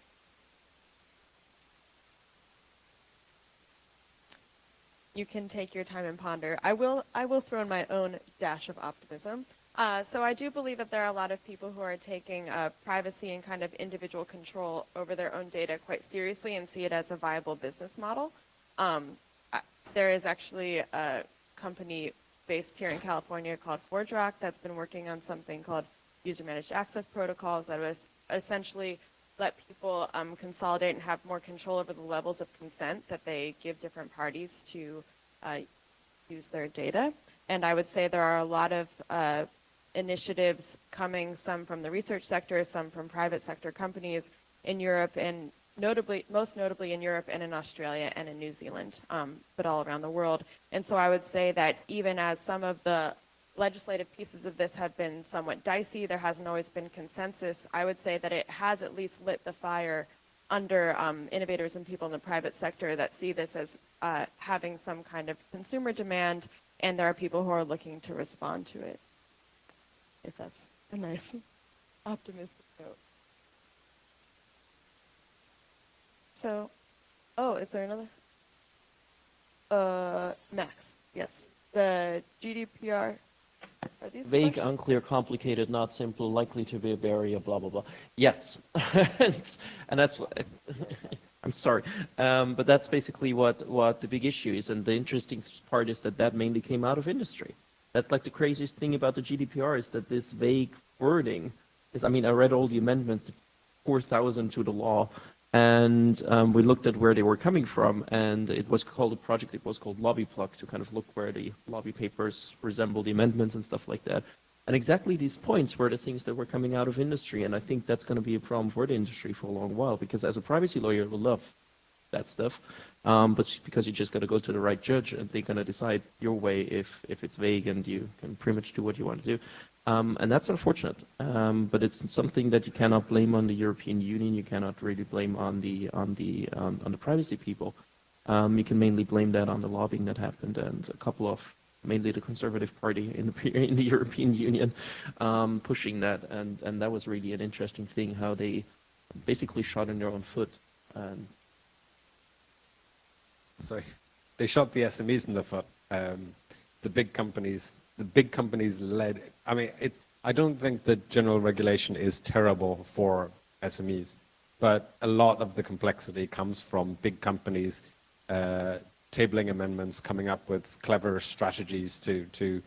You can take your time and ponder. I will throw in my own dash of optimism. So I do believe that there are a lot of people who are taking privacy and kind of individual control over their own data quite seriously and see it as a viable business model. There is actually a company based here in California called ForgeRock that's been working on something called user-managed access protocols that was essentially let people consolidate and have more control over the levels of consent that they give different parties to use their data. And I would say there are a lot of initiatives coming, some from the research sector, some from private sector companies in Europe, and most notably in Europe and in Australia and in New Zealand, but all around the world. And so I would say that even as some of the legislative pieces of this have been somewhat dicey, there hasn't always been consensus, I would say that it has at least lit the fire under innovators and people in the private sector that see this as having some kind of consumer demand, and there are people who are looking to respond to it, if that's a nice optimistic note. So, is there another? Max, yes. The GDPR. Are these Vague, questions? unclear, complicated, not simple, likely to be a barrier, blah, blah, blah. Yes. And that's what, I'm sorry. But that's basically what the big issue is. And the interesting part is that mainly came out of industry. That's like the craziest thing about the GDPR is that this vague wording is, I mean, I read all the amendments, 4,000 to the law, and we looked at where they were coming from, and it was called a project, it was called Lobby Plug, to kind of look where the lobby papers resemble the amendments and stuff like that. And exactly these points were the things that were coming out of industry, and I think that's going to be a problem for the industry for a long while, because as a privacy lawyer, you'll love that stuff, but because you just got to go to the right judge, and they're going to decide your way if it's vague, and you can pretty much do what you want to do. And that's unfortunate, but it's something that you cannot blame on the European Union. You cannot really blame on the privacy people. You can mainly blame that on the lobbying that happened, and a couple of mainly the Conservative Party in the European Union pushing that, and that was really an interesting thing how they basically shot in their own foot. And Sorry, they shot the SMEs in the foot. The big companies led. I mean, I don't think that general regulation is terrible for SMEs, but a lot of the complexity comes from big companies tabling amendments, coming up with clever strategies to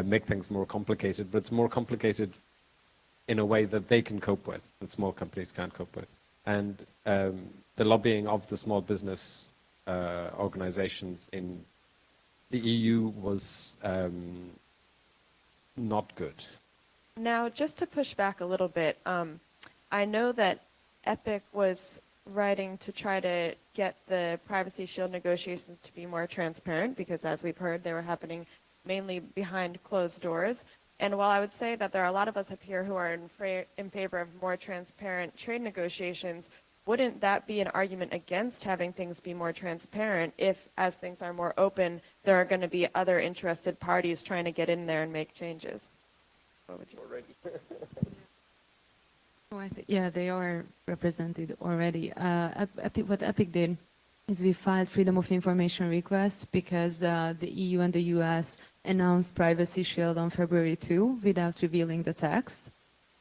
make things more complicated. But it's more complicated in a way that they can cope with, that small companies can't cope with. And the lobbying of the small business organizations in the EU was not good. Now, just to push back a little bit, I know that Epic was writing to try to get the Privacy Shield negotiations to be more transparent because, as we've heard, they were happening mainly behind closed doors. And while I would say that there are a lot of us up here who are in favor of more transparent trade negotiations, wouldn't that be an argument against having things be more transparent if, as things are more open, there are going to be other interested parties trying to get in there and make changes? What would you Oh, yeah, they are represented already. What Epic did is we filed freedom of information requests because the EU and the US announced Privacy Shield on February 2 without revealing the text.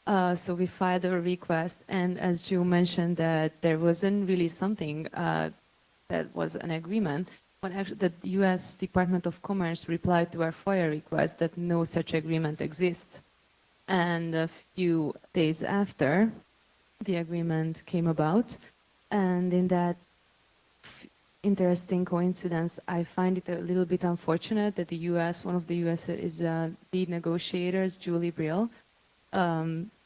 So we filed a request, and as Joe mentioned, that there wasn't really something that was an agreement. But actually, the US Department of Commerce replied to our FOIA request that no such agreement exists. And a few days after, the agreement came about. And in that interesting coincidence, I find it a little bit unfortunate that the US, one of the US's lead negotiators, Julie Brill,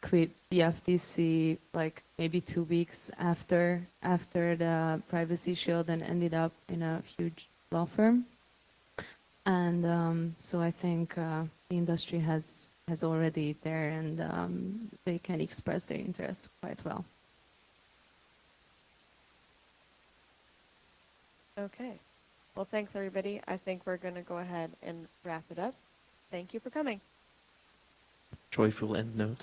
quit the FTC like maybe 2 weeks after the Privacy Shield and ended up in a huge law firm. And so I think the industry has already there, and they can express their interest quite well. Okay. Well, thanks, everybody. I think we're going to go ahead and wrap it up. Thank you for coming. Joyful end note.